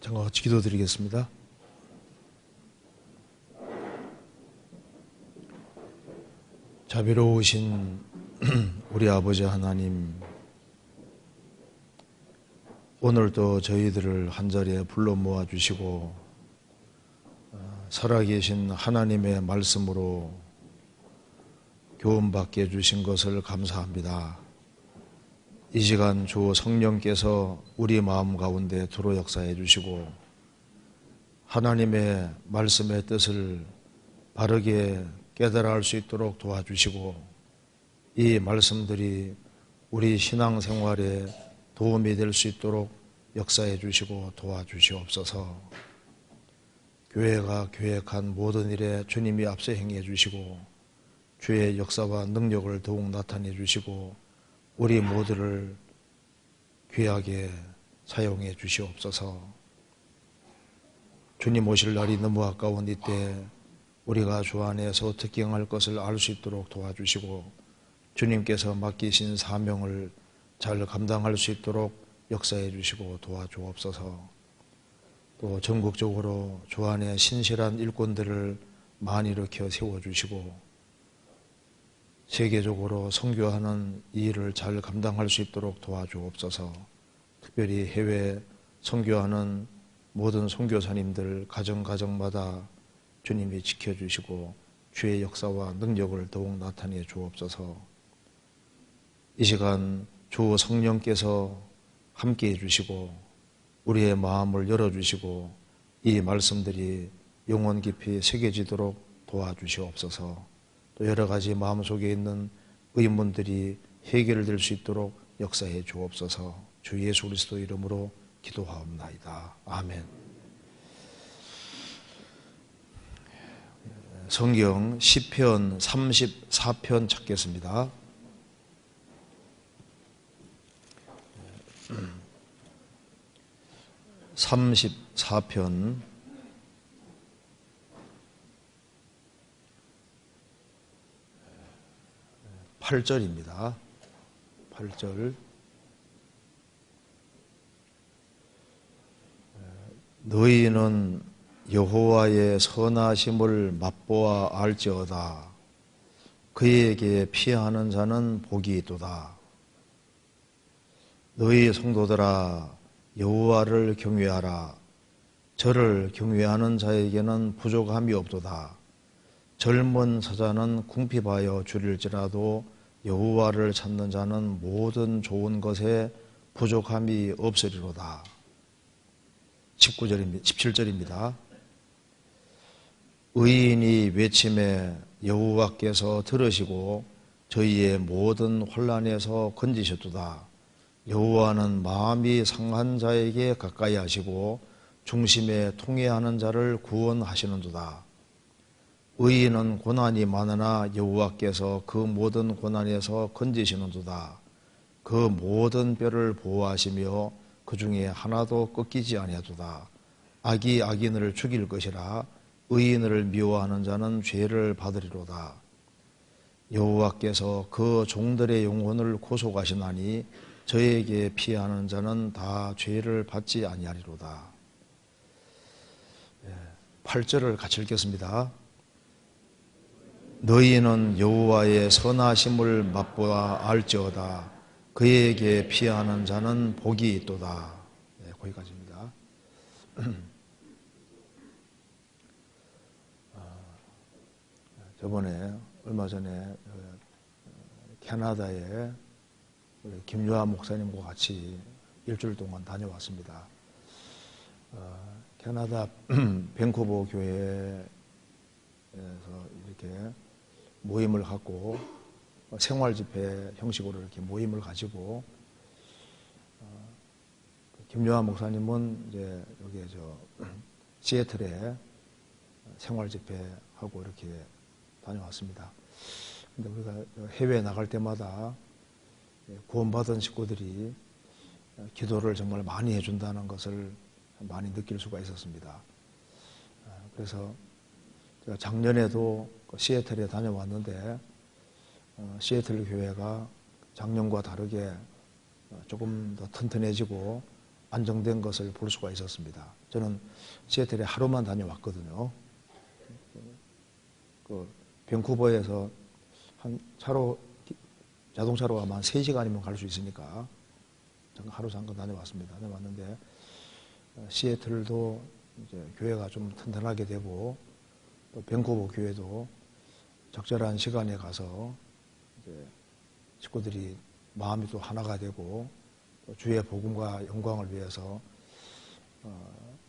잠깐 같이 기도드리겠습니다. 자비로우신 우리 아버지 하나님, 오늘도 저희들을 한자리에 불러 모아주시고 살아계신 하나님의 말씀으로 교훈받게 해주신 것을 감사합니다. 이 시간 주 성령께서 우리 마음 가운데 도로 역사해 주시고 하나님의 말씀의 뜻을 바르게 깨달아 알 수 있도록 도와주시고 이 말씀들이 우리 신앙생활에 도움이 될 수 있도록 역사해 주시고 도와주시옵소서. 교회가 계획한 모든 일에 주님이 앞서 행해 주시고 주의 역사와 능력을 더욱 나타내 주시고 우리 모두를 귀하게 사용해 주시옵소서. 주님 오실 날이 너무 가까운 이때 우리가 주 안에서 어떻게 행할 것을 알 수 있도록 도와주시고 주님께서 맡기신 사명을 잘 감당할 수 있도록 역사해 주시고 도와주옵소서. 또 전국적으로 주 안에 신실한 일꾼들을 많이 일으켜 세워주시고 세계적으로 선교하는 이 일을 잘 감당할 수 있도록 도와주옵소서. 특별히 해외 선교하는 모든 선교사님들 가정가정마다 주님이 지켜주시고 주의 역사와 능력을 더욱 나타내 주옵소서. 이 시간 주 성령께서 함께해 주시고 우리의 마음을 열어주시고 이 말씀들이 영혼 깊이 새겨지도록 도와주시옵소서. 또 여러 가지 마음속에 있는 의문들이 해결될 수 있도록 역사해 주옵소서. 주 예수 그리스도 이름으로 기도하옵나이다. 아멘. 성경 시편 34편 찾겠습니다. 34편 8절입니다. 8절. 너희는 여호와의 선하심을 맛보아 알지어다. 그에게 피하는 자는 복이 있도다. 너희 성도들아 여호와를 경외하라. 저를 경외하는 자에게는 부족함이 없도다. 젊은 사자는 궁핍하여 줄일지라도 여호와를 찾는 자는 모든 좋은 것에 부족함이 없으리로다. 17절입니다. 의인이 외침에 여호와께서 들으시고 저희의 모든 환난에서 건지셨도다. 여호와는 마음이 상한 자에게 가까이 하시고 중심에 통회하는 자를 구원하시는도다. 의인은 고난이 많으나 여호와께서 그 모든 고난에서 건지시는도다. 그 모든 뼈를 보호하시며 그 중에 하나도 꺾이지 아니하도다. 악이 악인을 죽일 것이라. 의인을 미워하는 자는 죄를 받으리로다. 여호와께서 그 종들의 영혼을 구속하시나니 저에게 피하는 자는 다 죄를 받지 아니하리로다. 8절을 같이 읽겠습니다. 너희는 여호와의 선하심을 맛보아 알지어다. 그에게 피하는 자는 복이 있도다. 거기까지입니다. 저번에 얼마 전에 캐나다에 김유아 목사님과 같이 일주일 동안 다녀왔습니다. 캐나다 밴쿠버 교회에서 이렇게 모임을 갖고 생활 집회 형식으로 이렇게 모임을 가지고 김유아 목사님은 이제 여기 시애틀에 생활 집회 하고 이렇게 다녀왔습니다. 근데 우리가 해외에 나갈 때마다 구원받은 식구들이 기도를 정말 많이 해준다는 것을 많이 느낄 수가 있었습니다. 그래서 제가 작년에도 시애틀에 다녀왔는데 시애틀 교회가 작년과 다르게 조금 더 튼튼해지고 안정된 것을 볼 수가 있었습니다. 저는 시애틀에 하루만 다녀왔거든요. 밴쿠버에서 자동차로 아마 3시간이면 갈 수 있으니까 하루 잠깐 다녀왔습니다. 다녀왔는데 시애틀도 이제 교회가 좀 튼튼하게 되고 또 밴쿠버 교회도 적절한 시간에 가서 이제 식구들이 마음이 또 하나가 되고 또 주의 복음과 영광을 위해서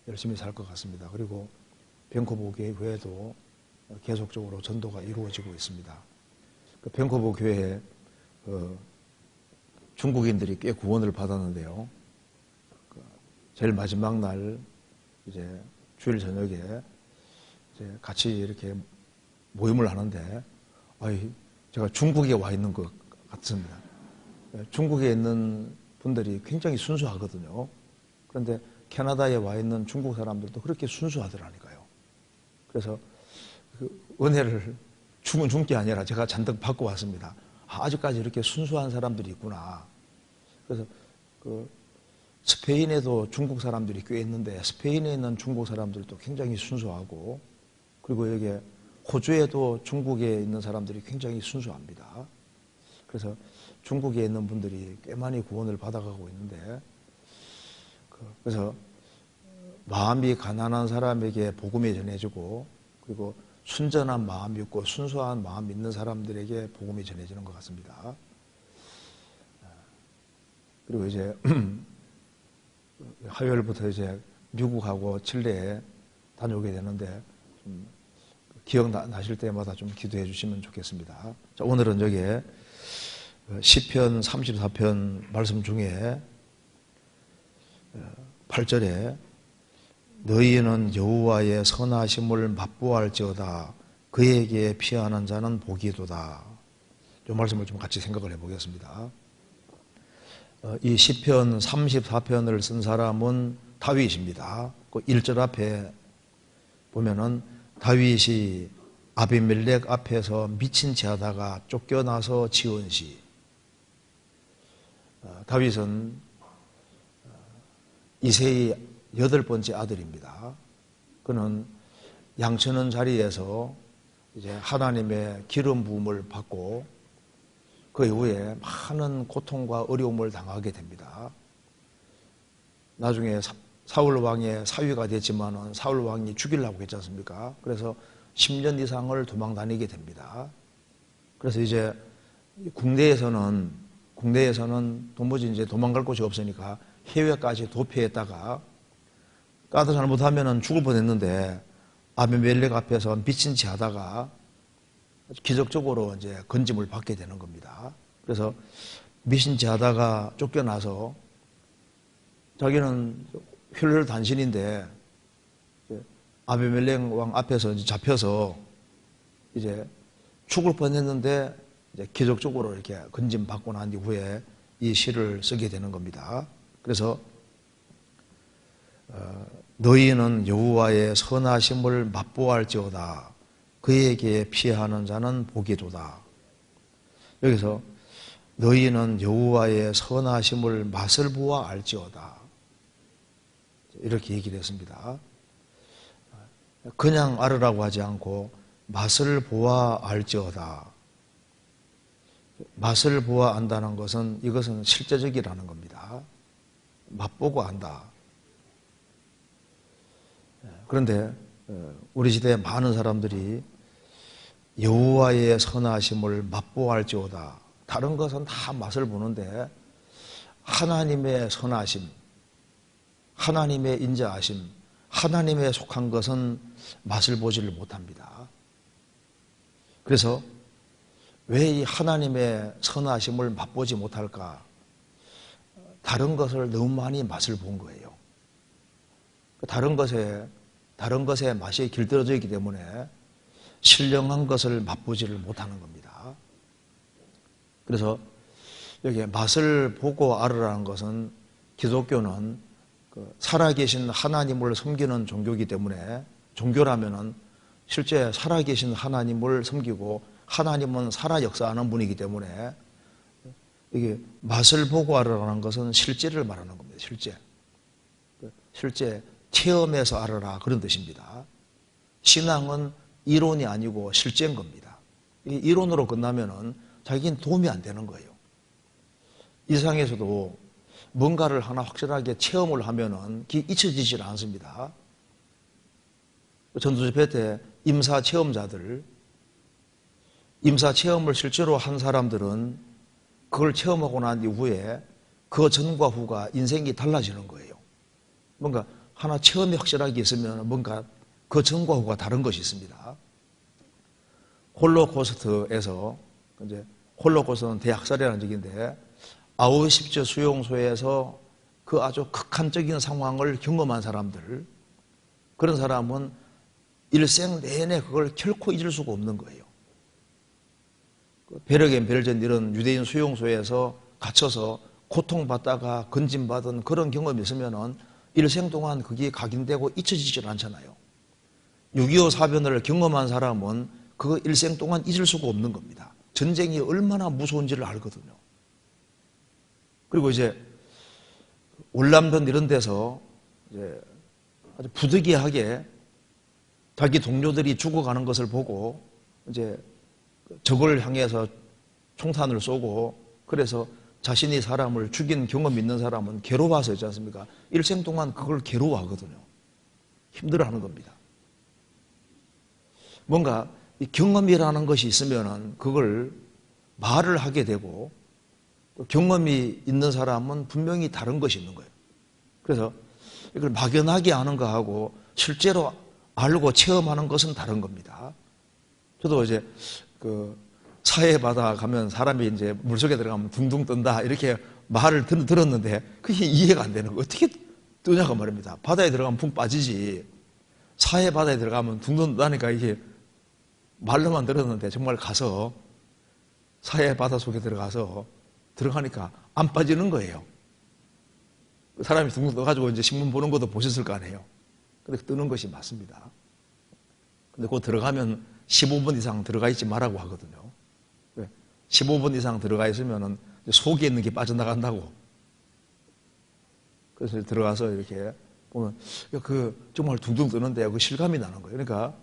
열심히 살 것 같습니다. 그리고 밴쿠버 교회도 계속적으로 전도가 이루어지고 있습니다. 그 밴쿠버 교회에 중국인들이 꽤 구원을 받았는데요. 제일 마지막 날 이제 주일 저녁에 이제 같이 이렇게 모임을 하는데, 제가 중국에 와 있는 것 같습니다. 중국에 있는 분들이 굉장히 순수하거든요. 그런데 캐나다에 와 있는 중국 사람들도 그렇게 순수하더라니까요. 그래서 그 은혜를 죽은 게 아니라 제가 잔뜩 받고 왔습니다. 아직까지 이렇게 순수한 사람들이 있구나. 그래서 스페인에도 중국 사람들이 꽤 있는데 스페인에 있는 중국 사람들도 굉장히 순수하고, 그리고 여기 호주에도 중국에 있는 사람들이 굉장히 순수합니다. 그래서 중국에 있는 분들이 꽤 많이 구원을 받아가고 있는데, 그래서 마음이 가난한 사람에게 복음이 전해지고, 그리고 순전한 마음이 있고 순수한 마음이 있는 사람들에게 복음이 전해지는 것 같습니다. 그리고 이제 화요일부터 이제 미국하고 칠레에 다녀오게 되는데, 좀 기억나실 때마다 좀 기도해 주시면 좋겠습니다. 자, 오늘은 여기에 시편 34편 말씀 중에 8절에 너희는 여호와의 선하심을 맛보할지어다 그에게 피하는 자는 복이도다. 이 말씀을 좀 같이 생각을 해보겠습니다. 이 시편 34편을 쓴 사람은 다윗입니다. 그 1절 앞에 보면은 다윗이 아비멜렉 앞에서 미친 채 하다가 쫓겨나서 지은 시. 다윗은 이새의 8번째 아들입니다. 그는 양치는 자리에서 이제 하나님의 기름 부음을 받고 그 이후에 많은 고통과 어려움을 당하게 됩니다. 나중에 사울 왕의 사위가 됐지만은 사울 왕이 죽이려고 했지 않습니까? 그래서 10년 이상을 도망 다니게 됩니다. 그래서 이제 국내에서는 도무지 이제 도망갈 곳이 없으니까 해외까지 도피했다가 까다 잘못하면은 죽을 뻔했는데 아비멜렉 앞에서 미친 채 하다가 기적적으로 이제 건짐을 받게 되는 겁니다. 그래서 미친 채 하다가 쫓겨나서 자기는 혈혈단신인데 아비멜렉 왕 앞에서 이제 잡혀서 이제 죽을 뻔했는데 이제 기적적으로 이렇게 건짐 받고 난 이후에 이 시를 쓰게 되는 겁니다. 그래서 너희는 여호와의 선하심을 맛보할지어다 그에게 피하는 자는 복이도다. 여기서 너희는 여호와의 선하심을 맛을 보아 알지어다 이렇게 얘기를 했습니다. 그냥 알으라고 하지 않고 맛을 보아 알지어다. 맛을 보아 안다는 것은 이것은 실제적이라는 겁니다. 맛보고 안다. 그런데 우리 시대에 많은 사람들이 여호와의 선하심을 맛보알지어다. 다른 것은 다 맛을 보는데 하나님의 선하심, 하나님의 인자하심, 하나님의 속한 것은 맛을 보지를 못합니다. 그래서 왜 이 하나님의 선하심을 맛보지 못할까? 다른 것을 너무 많이 맛을 본 거예요. 다른 것에 맛이 길들여져 있기 때문에 신령한 것을 맛보지를 못하는 겁니다. 그래서 여기 맛을 보고 알으라는 것은 기독교는 살아계신 하나님을 섬기는 종교이기 때문에 종교라면은 실제 살아계신 하나님을 섬기고 하나님은 살아 역사하는 분이기 때문에 이게 맛을 보고 알으라는 것은 실제를 말하는 겁니다. 실제 체험해서 알아라 그런 뜻입니다. 신앙은 이론이 아니고 실제인 겁니다. 이론으로 끝나면은 자기는 도움이 안 되는 거예요. 이 세상에서도 뭔가를 하나 확실하게 체험을 하면은 잊혀지질 않습니다. 전도집회 때 임사 체험을 실제로 한 사람들은 그걸 체험하고 난 이후에 그 전과 후가 인생이 달라지는 거예요. 뭔가 하나 체험이 확실하게 있으면 뭔가 그 전과 후가 다른 것이 있습니다. 홀로코스트에서, 이제 홀로코스트는 대학살이라는 적인데, 아우슈비츠 수용소에서 그 아주 극한적인 상황을 경험한 사람들, 그런 사람은 일생 내내 그걸 결코 잊을 수가 없는 거예요. 베르겐, 벨전 이런 유대인 수용소에서 갇혀서 고통받다가 건진받은 그런 경험이 있으면은 일생 동안 그게 각인되고 잊혀지질 않잖아요. 6.25 사변을 경험한 사람은 그거 일생 동안 잊을 수가 없는 겁니다. 전쟁이 얼마나 무서운지를 알거든요. 그리고 이제 월남전 이런 데서 이제 아주 부득이하게 자기 동료들이 죽어가는 것을 보고 이제 적을 향해서 총탄을 쏘고 그래서 자신이 사람을 죽인 경험이 있는 사람은 괴로워서 있지 않습니까? 일생 동안 그걸 괴로워하거든요. 힘들어하는 겁니다. 뭔가 이 경험이라는 것이 있으면은 그걸 말을 하게 되고 경험이 있는 사람은 분명히 다른 것이 있는 거예요. 그래서 이걸 막연하게 아는 거하고 실제로 알고 체험하는 것은 다른 겁니다. 저도 이제 그 사해 바다 가면 사람이 이제 물속에 들어가면 둥둥 뜬다 이렇게 말을 들었는데 그게 이해가 안 되는 거예요. 어떻게 뜨냐고 말입니다. 바다에 들어가면 붕 빠지지 사해 바다에 들어가면 둥둥 뜬다니까 이게 말로만 들었는데 정말 가서 사해 바다 속에 들어가니까 안 빠지는 거예요. 사람이 둥둥 떠가지고 이제 신문 보는 것도 보셨을 거 아니에요. 근데 뜨는 것이 맞습니다. 근데 그 들어가면 15분 이상 들어가 있지 말라고 하거든요. 왜? 15분 이상 들어가 있으면은 속에 있는 게 빠져나간다고. 그래서 들어가서 이렇게 보면 그 정말 둥둥 뜨는데 그 실감이 나는 거예요. 그러니까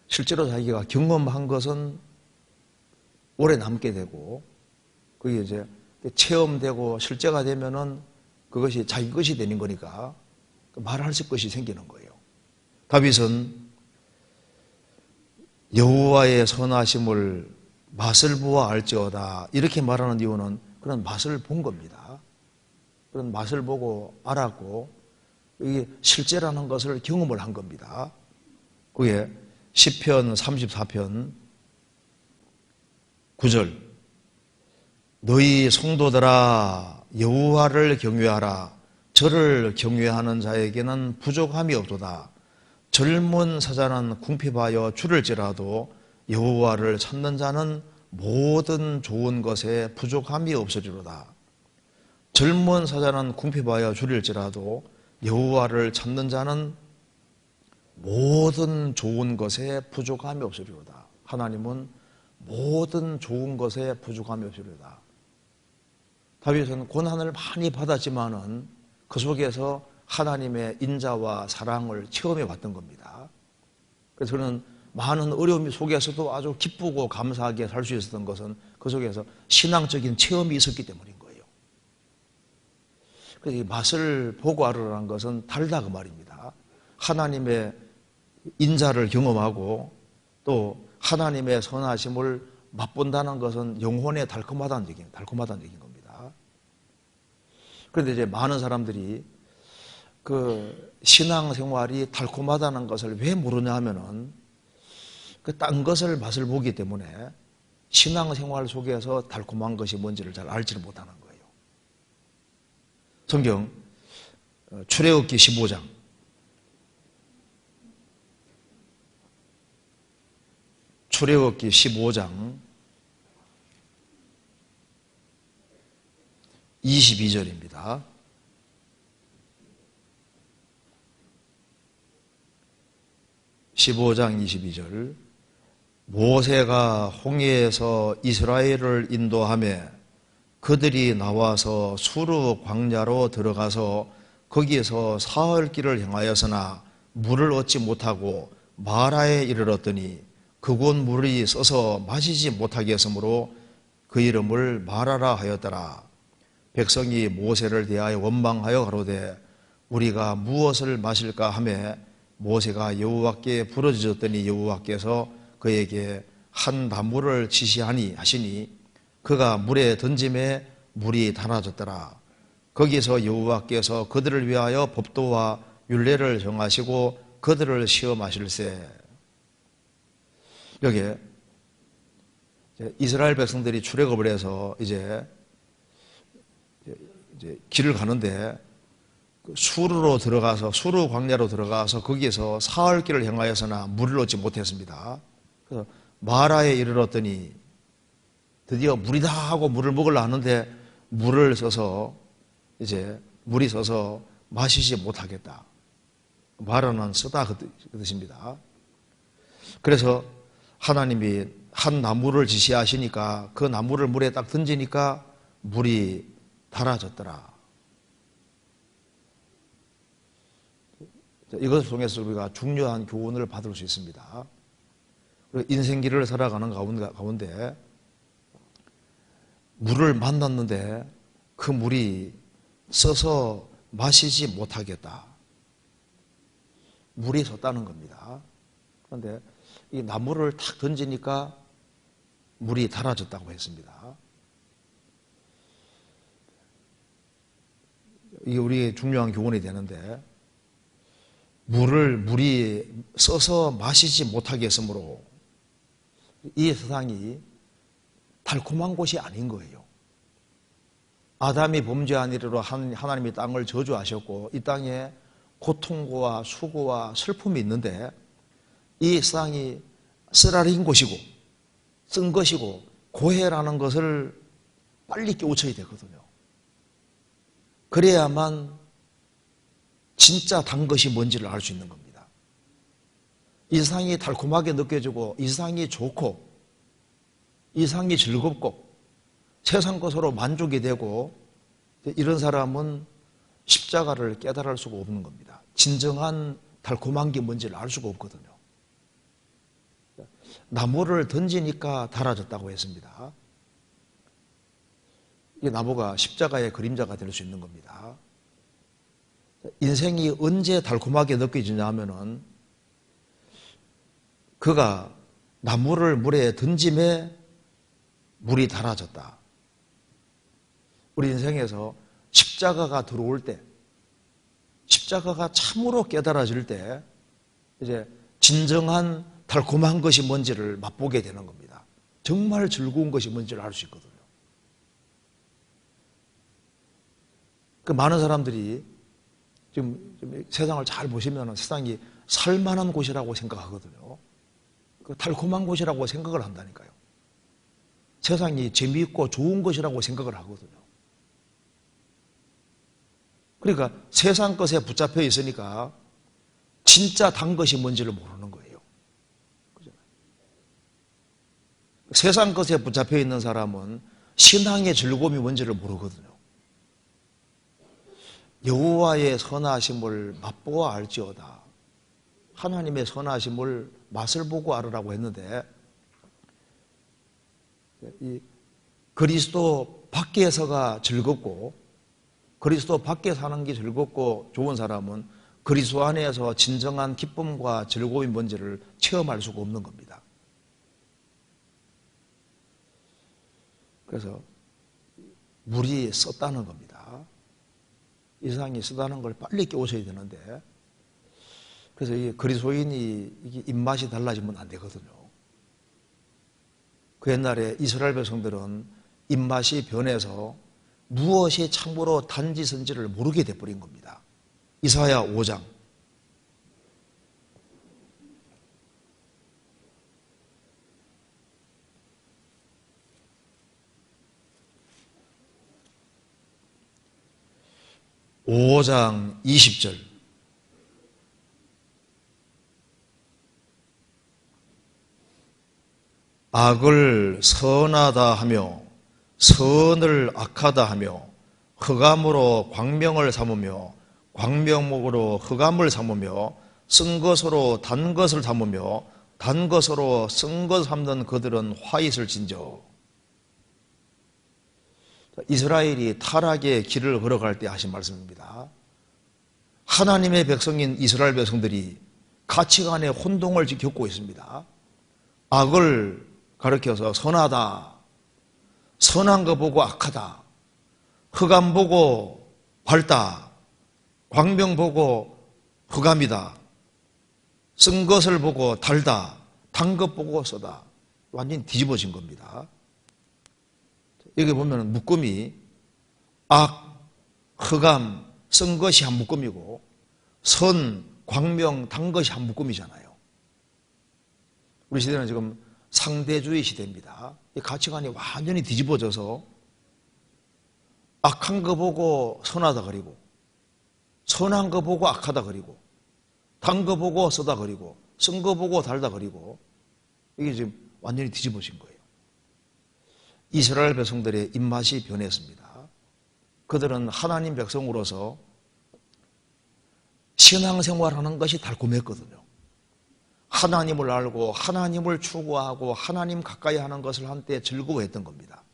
실제로 자기가 경험한 것은 오래 남게 되고 그게 이제 체험되고 실제가 되면은 그것이 자기 것이 되는 거니까 말할 것이 생기는 거예요. 다윗은 여호와의 선하심을 맛을 보아 알지어다 이렇게 말하는 이유는 그런 맛을 본 겁니다. 그런 맛을 보고 알았고 이게 실제라는 것을 경험을 한 겁니다. 그게 시편 34편 9절 너희 성도들아 여호와를 경외하라 저를 경외하는 자에게는 부족함이 없도다. 젊은 사자는 궁핍하여 줄을지라도 여호와를 찾는 자는 모든 좋은 것에 부족함이 없으리로다. 젊은 사자는 궁핍하여 줄일지라도 여호와를 찾는 자는 모든 좋은 것에 부족함이 없으리로다. 하나님은 모든 좋은 것에 부족함이 없으리로다. 다윗은 고난을 많이 받았지만은 그 속에서 하나님의 인자와 사랑을 체험해 왔던 겁니다. 그래서 저는 많은 어려움 속에서도 아주 기쁘고 감사하게 살 수 있었던 것은 그 속에서 신앙적인 체험이 있었기 때문인 거예요. 그래서 이 맛을 보고 알으라는 것은 달다 그 말입니다. 하나님의 인자를 경험하고 또 하나님의 선하심을 맛본다는 것은 영혼에 달콤하다는 얘기인 겁니다. 그런데 이제 많은 사람들이 그 신앙생활이 달콤하다는 것을 왜 모르냐 하면은 그 딴 것을 맛을 보기 때문에 신앙생활 속에서 달콤한 것이 뭔지를 잘 알지를 못하는 거예요. 성경 출애굽기 15장 출애굽기 15장 22절입니다. (15장 22절) 모세가 홍해에서 이스라엘을 인도하며 그들이 나와서 수르 광야로 들어가서 거기에서 사흘 길을 향하였으나 물을 얻지 못하고 마라에 이르렀더니 그곳 물이 써서 마시지 못하게 했으므로 그 이름을 마라라 하였더라. 백성이 모세를 대하여 원망하여 가로되 우리가 무엇을 마실까 하며 모세가 여호와께 부르짖었더니 여호와께서 그에게 한 나무를 지시하니 하시니 그가 물에 던짐에 물이 달아졌더라. 거기서 여호와께서 그들을 위하여 법도와 율례를 정하시고 그들을 시험하실세. 여기에 이스라엘 백성들이 출애굽을 해서 이제 길을 가는데 수르로 들어가서 수르 광야로 들어가서 거기에서 사흘 길을 행하여서나 물을 얻지 못했습니다. 그래서 마라에 이르렀더니 드디어 물이다 하고 물을 먹으려 하는데 물이 써서 마시지 못하겠다. 마라는 쓰다 그 뜻입니다. 그래서 하나님이 한 나무를 지시하시니까 그 나무를 물에 딱 던지니까 물이 달아졌더라. 이것을 통해서 우리가 중요한 교훈을 받을 수 있습니다. 인생길을 살아가는 가운데 물을 만났는데 그 물이 써서 마시지 못하겠다. 물이 섰다는 겁니다. 그런데 이 나무를 탁 던지니까 물이 달아졌다고 했습니다. 이게 우리의 중요한 교훈이 되는데 물이 써서 마시지 못하게 했으므로 이 세상이 달콤한 곳이 아닌 거예요. 아담이 범죄한 이래로 하나님이 땅을 저주하셨고 이 땅에 고통과 수고와 슬픔이 있는데 이 세상이 쓰라린 곳이고 쓴 것이고 고해라는 것을 빨리 깨우쳐야 되거든요. 그래야만 진짜 단 것이 뭔지를 알 수 있는 겁니다. 이 세상이 달콤하게 느껴지고 이 세상이 좋고 이 세상이 즐겁고 세상 것으로 만족이 되고 이런 사람은 십자가를 깨달을 수가 없는 겁니다. 진정한 달콤한 게 뭔지를 알 수가 없거든요. 나무를 던지니까 달아졌다고 했습니다. 이 나무가 십자가의 그림자가 될 수 있는 겁니다. 인생이 언제 달콤하게 느껴지냐 하면은 그가 나무를 물에 던짐에 물이 달아졌다. 우리 인생에서 십자가가 들어올 때, 십자가가 참으로 깨달아질 때 이제 진정한 달콤한 것이 뭔지를 맛보게 되는 겁니다. 정말 즐거운 것이 뭔지를 알 수 있거든요. 그 많은 사람들이 지금 세상을 잘 보시면 세상이 살만한 곳이라고 생각하거든요. 그 달콤한 곳이라고 생각을 한다니까요. 세상이 재미있고 좋은 것이라고 생각을 하거든요. 그러니까 세상 것에 붙잡혀 있으니까 진짜 단 것이 뭔지를 모르는 거예요. 그잖아요. 세상 것에 붙잡혀 있는 사람은 신앙의 즐거움이 뭔지를 모르거든요. 여호와의 선하심을 맛보아 알지어다. 하나님의 선하심을 맛을 보고 알으라고 했는데 이 그리스도 밖에서가 즐겁고 그리스도 밖에 사는 게 즐겁고 좋은 사람은 그리스도 안에서 진정한 기쁨과 즐거움이 뭔지를 체험할 수가 없는 겁니다. 그래서 물이 썼다는 겁니다. 이 세상이 쓰다는 걸 빨리 깨우쳐야 되는데 그래서 이 그리스도인이 이게 입맛이 달라지면 안 되거든요. 그 옛날에 이스라엘 백성들은 입맛이 변해서 무엇이 참으로 단지선지를 모르게 돼버린 겁니다. 이사야 5장. (5장) 20절. 악을 선하다 하며 선을 악하다 하며 흑암으로 광명을 삼으며 광명목으로 흑암을 삼으며 쓴 것으로 단 것을 삼으며 단 것으로 쓴 것을 삼는 그들은 화잇을 진저. 이스라엘이 타락의 길을 걸어갈 때 하신 말씀입니다. 하나님의 백성인 이스라엘 백성들이 가치관의 혼동을 겪고 있습니다. 악을 가리켜서 선하다, 선한 거 보고 악하다, 흑암 보고 밝다, 광명 보고 흑암이다, 쓴 것을 보고 달다, 단 것 보고 쓰다. 완전히 뒤집어진 겁니다. 여기 보면 묶음이 악, 흑암, 쓴 것이 한 묶음이고 선, 광명, 단 것이 한 묶음이잖아요. 우리 시대는 지금 상대주의 시대입니다. 이 가치관이 완전히 뒤집어져서 악한 거 보고 선하다 그리고 선한 거 보고 악하다 그리고 단 거 보고 쓰다 그리고 쓴 거 보고 달다 그리고 이게 지금 완전히 뒤집어진 거예요. 이스라엘 백성들의 입맛이 변했습니다. 그들은 하나님 백성으로서 신앙생활하는 것이 달콤했거든요. 하나님을 알고 하나님을 추구하고 하나님 가까이 하는 것을 한때 즐거워했던 겁니다.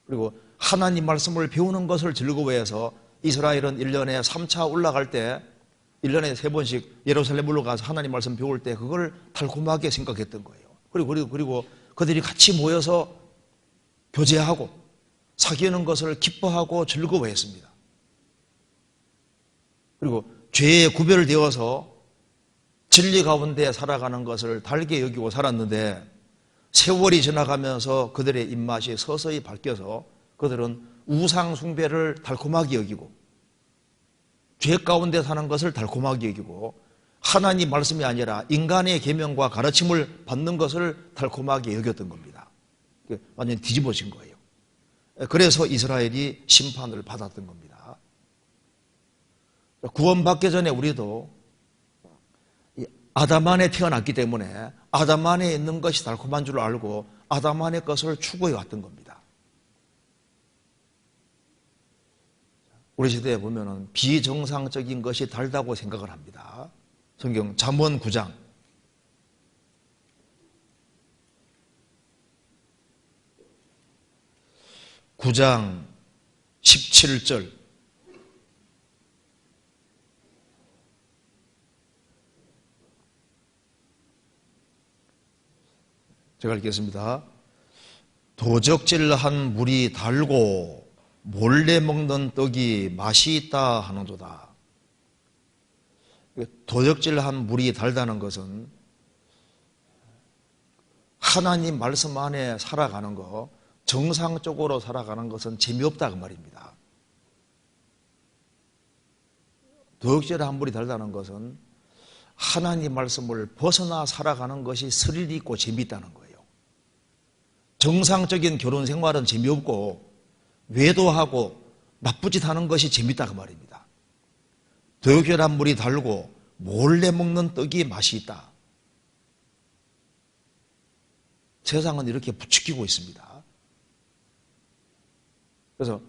그리고 하나님 말씀을 배우는 것을 즐거워해서 이스라엘은 1년에 3차 올라갈 때 1년에 3번씩 예루살렘으로 가서 하나님 말씀 배울 때 그걸 달콤하게 생각했던 거예요. 그리고 그들이 같이 모여서 교제하고 사귀는 것을 기뻐하고 즐거워했습니다. 그리고 죄에 구별되어서 진리 가운데 살아가는 것을 달게 여기고 살았는데 세월이 지나가면서 그들의 입맛이 서서히 바뀌어서 그들은 우상 숭배를 달콤하게 여기고 죄 가운데 사는 것을 달콤하게 여기고 하나님 말씀이 아니라 인간의 계명과 가르침을 받는 것을 달콤하게 여겼던 겁니다. 완전히 뒤집어진 거예요. 그래서 이스라엘이 심판을 받았던 겁니다. 구원받기 전에 우리도 아담 안에 태어났기 때문에 아담 안에 있는 것이 달콤한 줄 알고 아담 안의 것을 추구해 왔던 겁니다. 우리 시대에 보면은 비정상적인 것이 달다고 생각을 합니다. 성경 잠언 9장 17절 제가 읽겠습니다. 도적질한 물이 달고 몰래 먹는 떡이 맛이 있다 하는도다. 도적질한 물이 달다는 것은 하나님 말씀 안에 살아가는 거, 정상적으로 살아가는 것은 재미없다 그 말입니다. 도적질한 물이 달다는 것은 하나님 말씀을 벗어나 살아가는 것이 스릴 있고 재미있다는 거예요. 정상적인 결혼 생활은 재미없고 외도하고 나쁜 짓 하는 것이 재밌다 그 말입니다. 도적질한 물이 달고 몰래 먹는 떡이 맛이 있다. 세상은 이렇게 부추기고 있습니다. 그래서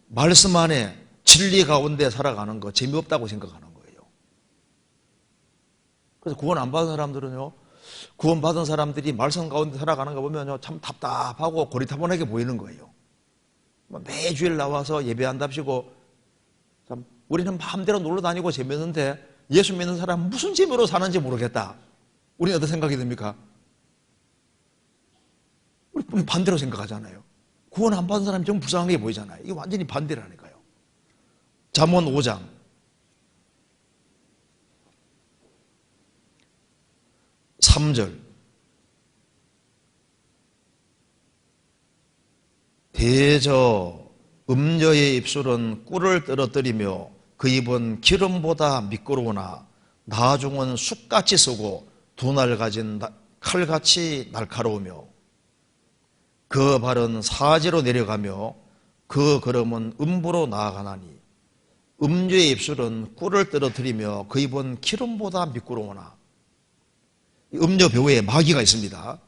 말씀 안에 진리 가운데 살아가는 거 재미없다고 생각하는 거예요. 그래서 구원 안 받은 사람들은요, 구원 받은 사람들이 말씀 가운데 살아가는 거 보면요, 참 답답하고 고리타분하게 보이는 거예요. 매주일 나와서 예배한답시고 참 우리는 마음대로 놀러 다니고 재밌는데 예수 믿는 사람은 무슨 재미로 사는지 모르겠다. 우리는 어떤 생각이 듭니까? 우리 반대로 생각하잖아요. 구원 안 받은 사람이 좀 불쌍하게 보이잖아요. 이게 완전히 반대라니까요. 잠언 5장 3절 대저 음녀의 입술은 꿀을 떨어뜨리며 그 입은 기름보다 미끄러우나 나중은 쑥같이 쓰고 두 날 가진 칼같이 날카로우며 그 발은 사지로 내려가며 그 걸음은 음부로 나아가나니 음녀의 입술은 꿀을 떨어뜨리며 그 입은 기름보다 미끄러우나 음녀 배후에 마귀가 있습니다.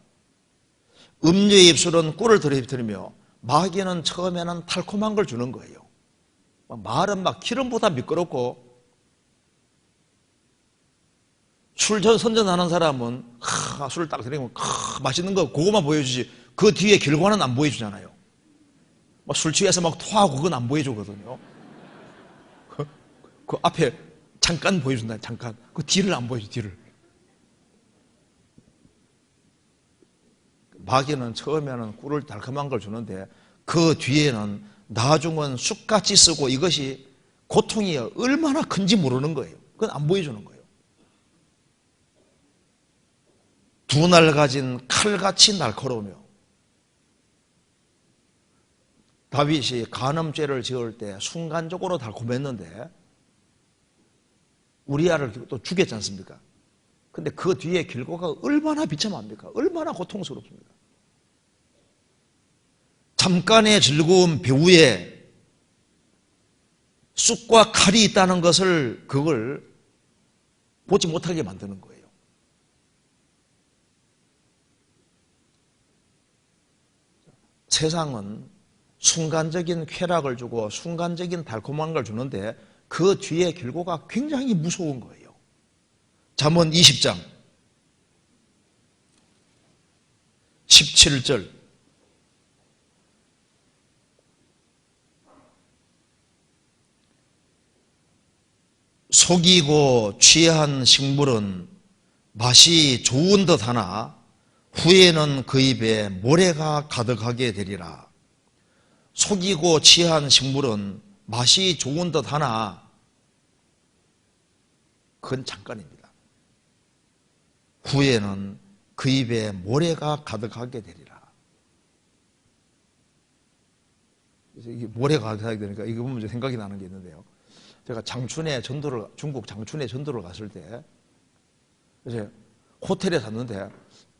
음녀의 입술은 꿀을 떨어뜨리며 마귀는 처음에는 달콤한 걸 주는 거예요. 말은 막 기름보다 미끄럽고 술 선전하는 사람은 술을 딱 들이면 맛있는 거 그거만 보여주지 그 뒤에 결과는 안 보여주잖아요. 술 취해서 막 토하고 그건 안 보여주거든요. 그 앞에 잠깐 보여준다. 잠깐. 그 뒤를 안 보여줘. 뒤를. 마귀는 처음에는 꿀을 달콤한 걸 주는데 그 뒤에는 나중은 쑥같이 쓰고 이것이 고통이 얼마나 큰지 모르는 거예요. 그건 안 보여주는 거예요. 두 날 가진 칼같이 날카로우며, 다윗이 간음죄를 지을 때 순간적으로 달콤했는데 우리아를 또 죽였지 않습니까? 근데 그 뒤에 결과가 얼마나 비참합니까? 얼마나 고통스럽습니까? 잠깐의 즐거운 배후에 쑥과 칼이 있다는 것을, 그걸 보지 못하게 만드는 거예요. 세상은 순간적인 쾌락을 주고 순간적인 달콤한 걸 주는데 그 뒤에 결과가 굉장히 무서운 거예요. 잠언 20장 17절, 속이고 취한 식물은 맛이 좋은 듯 하나 후에는 그 입에 모래가 가득하게 되리라. 속이고 취한 식물은 맛이 좋은 듯 하나 그건 잠깐입니다. 후에는 그 입에 모래가 가득하게 되리라. 이게 모래가 가득하게 되니까 이거 보면 생각이 나는 게 있는데요. 제가 중국 장춘에 전도를 갔을 때 이제 호텔에 샀는데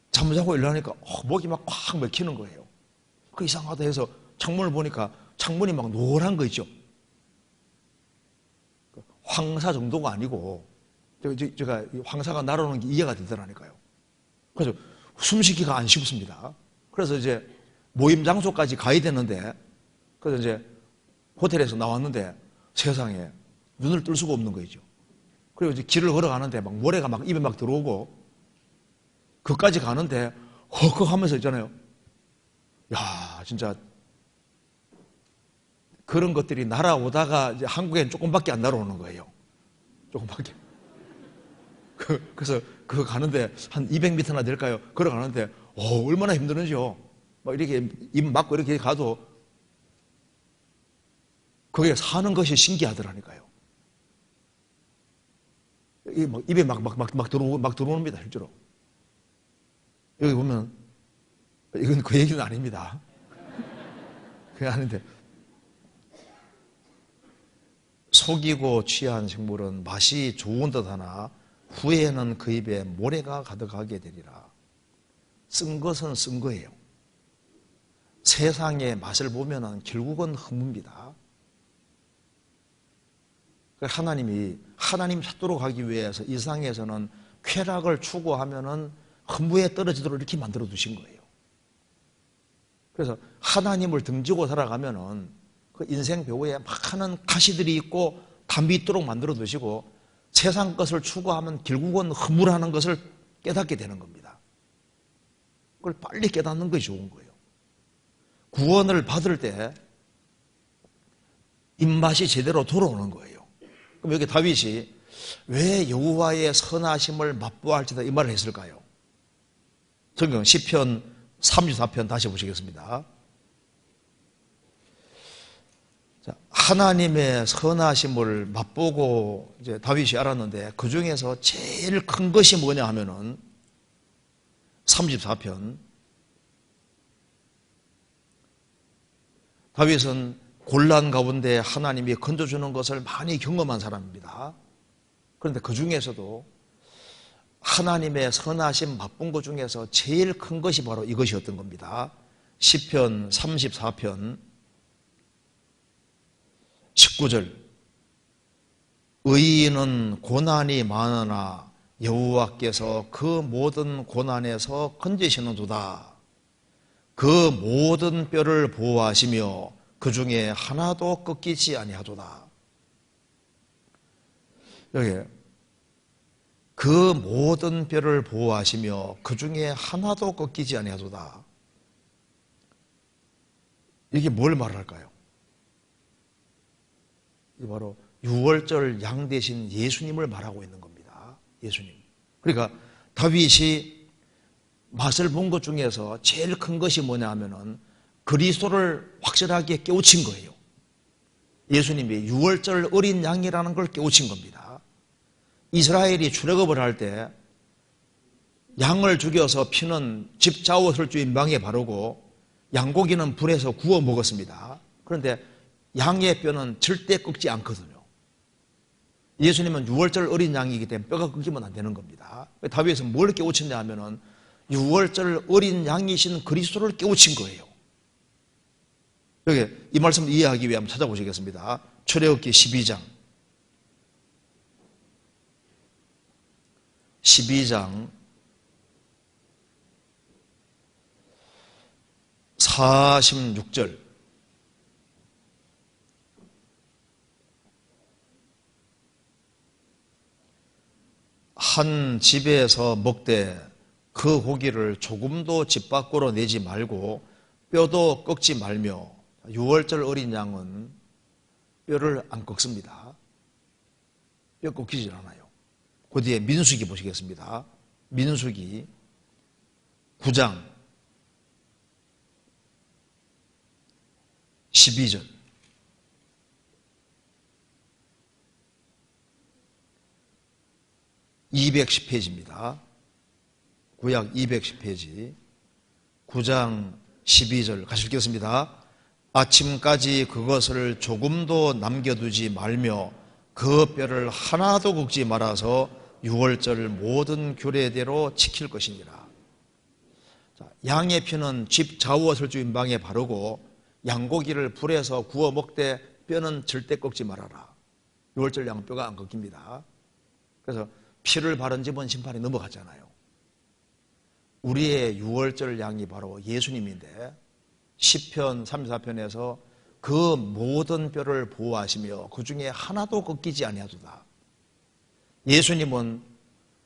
잠을 자고 일어나니까 목이 막 꽉 막히는 거예요. 그 이상하다 해서 창문을 보니까 창문이 막 노란 거 있죠. 황사 정도가 아니고 제가 황사가 날아오는 게 이해가 되더라니까요. 그래서 숨쉬기가 안 쉽습니다. 그래서 이제 모임 장소까지 가야 되는데, 그래서 이제 호텔에서 나왔는데 세상에 눈을 뜰 수가 없는 거죠. 그리고 이제 길을 걸어가는데 막 모래가 막 입에 막 들어오고, 그까지 가는데 헉헉하면서 있잖아요. 야, 진짜 그런 것들이 날아오다가 이제 한국엔 조금밖에 안 날아오는 거예요. 조금밖에. 그래서 그거 가는데 한 200m나 될까요? 걸어가는데 얼마나 힘드는지요. 막 이렇게 입 막고 이렇게 가도 그게 사는 것이 신기하더라니까요. 입에 막 들어옵니다, 실제로. 여기 보면 이건 그 얘기는 아닙니다. 그게 아닌데, 속이고 취한 식물은 맛이 좋은 듯 하나 후에는 그 입에 모래가 가득하게 되리라. 쓴 것은 쓴 거예요. 세상의 맛을 보면은 결국은 허무입니다. 하나님이 하나님 찾도록 하기 위해서 이 세상에서는 쾌락을 추구하면은 허무에 떨어지도록 이렇게 만들어 두신 거예요. 그래서 하나님을 등지고 살아가면은 그 인생 배후에 많은 가시들이 있고 담비 있도록 만들어 두시고, 세상 것을 추구하면 결국은 허무라는 것을 깨닫게 되는 겁니다. 그걸 빨리 깨닫는 것이 좋은 거예요. 구원을 받을 때 입맛이 제대로 돌아오는 거예요. 그럼 여기 다윗이 왜 여호와의 선하심을 맛보할지다 이 말을 했을까요? 성경 시편 34편 다시 보시겠습니다. 자, 하나님의 선하심을 맛보고 이제 다윗이 알았는데 그 중에서 제일 큰 것이 뭐냐 하면은 34편, 다윗은 곤란 가운데 하나님이 건져주는 것을 많이 경험한 사람입니다. 그런데 그 중에서도 하나님의 선하심 맛본 것 중에서 제일 큰 것이 바로 이것이었던 겁니다. 시편 34편 19절, 의인은 고난이 많으나 여호와께서 그 모든 고난에서 건지시는도다. 그 모든 뼈를 보호하시며 그 중에 하나도 꺾이지 아니하도다. 여기 그 모든 뼈를 보호하시며 그 중에 하나도 꺾이지 아니하도다. 이게 뭘 말할까요? 이 바로 유월절 양 대신 예수님을 말하고 있는 겁니다. 예수님. 그러니까 다윗이 맛을 본 것 중에서 제일 큰 것이 뭐냐 하면은 그리스도를 확실하게 깨우친 거예요. 예수님이 유월절 어린 양이라는 걸 깨우친 겁니다. 이스라엘이 출애굽을 할 때 양을 죽여서 피는 집좌우설주인방에 바르고 양고기는 불에서 구워 먹었습니다. 그런데 양의 뼈는 절대 꺾지 않거든요. 예수님은 유월절 어린 양이기 때문에 뼈가 꺾이면 안 되는 겁니다. 다윗에서 뭘 깨우쳤냐 하면은 유월절 어린 양이신 그리스도를 깨우친 거예요. 여기 이 말씀을 이해하기 위해 한번 찾아보시겠습니다. 출애굽기 12장 46절 한 집에서 먹되 그 고기를 조금도 집 밖으로 내지 말고 뼈도 꺾지 말며 유월절 어린 양은 뼈를 안 꺾습니다. 뼈 꺾이질 않아요. 그 뒤에 민수기 보시겠습니다. 민수기 9장 12절 (210페이지입니다) 구약 210페이지 9장 12절 같이 읽겠습니다. 아침까지 그것을 조금도 남겨두지 말며 그 뼈를 하나도 긁지 말아서 유월절 모든 규례대로 지킬 것이니라. 양의 피는 집 좌우설주인방에 바르고 양고기를 불에서 구워 먹되 뼈는 절대 꺾지 말아라. 유월절 양은 뼈가 안 꺾입니다. 그래서 피를 바른 집은 심판이 넘어갔잖아요. 우리의 유월절 양이 바로 예수님인데 시편 34편에서 그 모든 뼈를 보호하시며 그 중에 하나도 꺾이지 아니하도다. 예수님은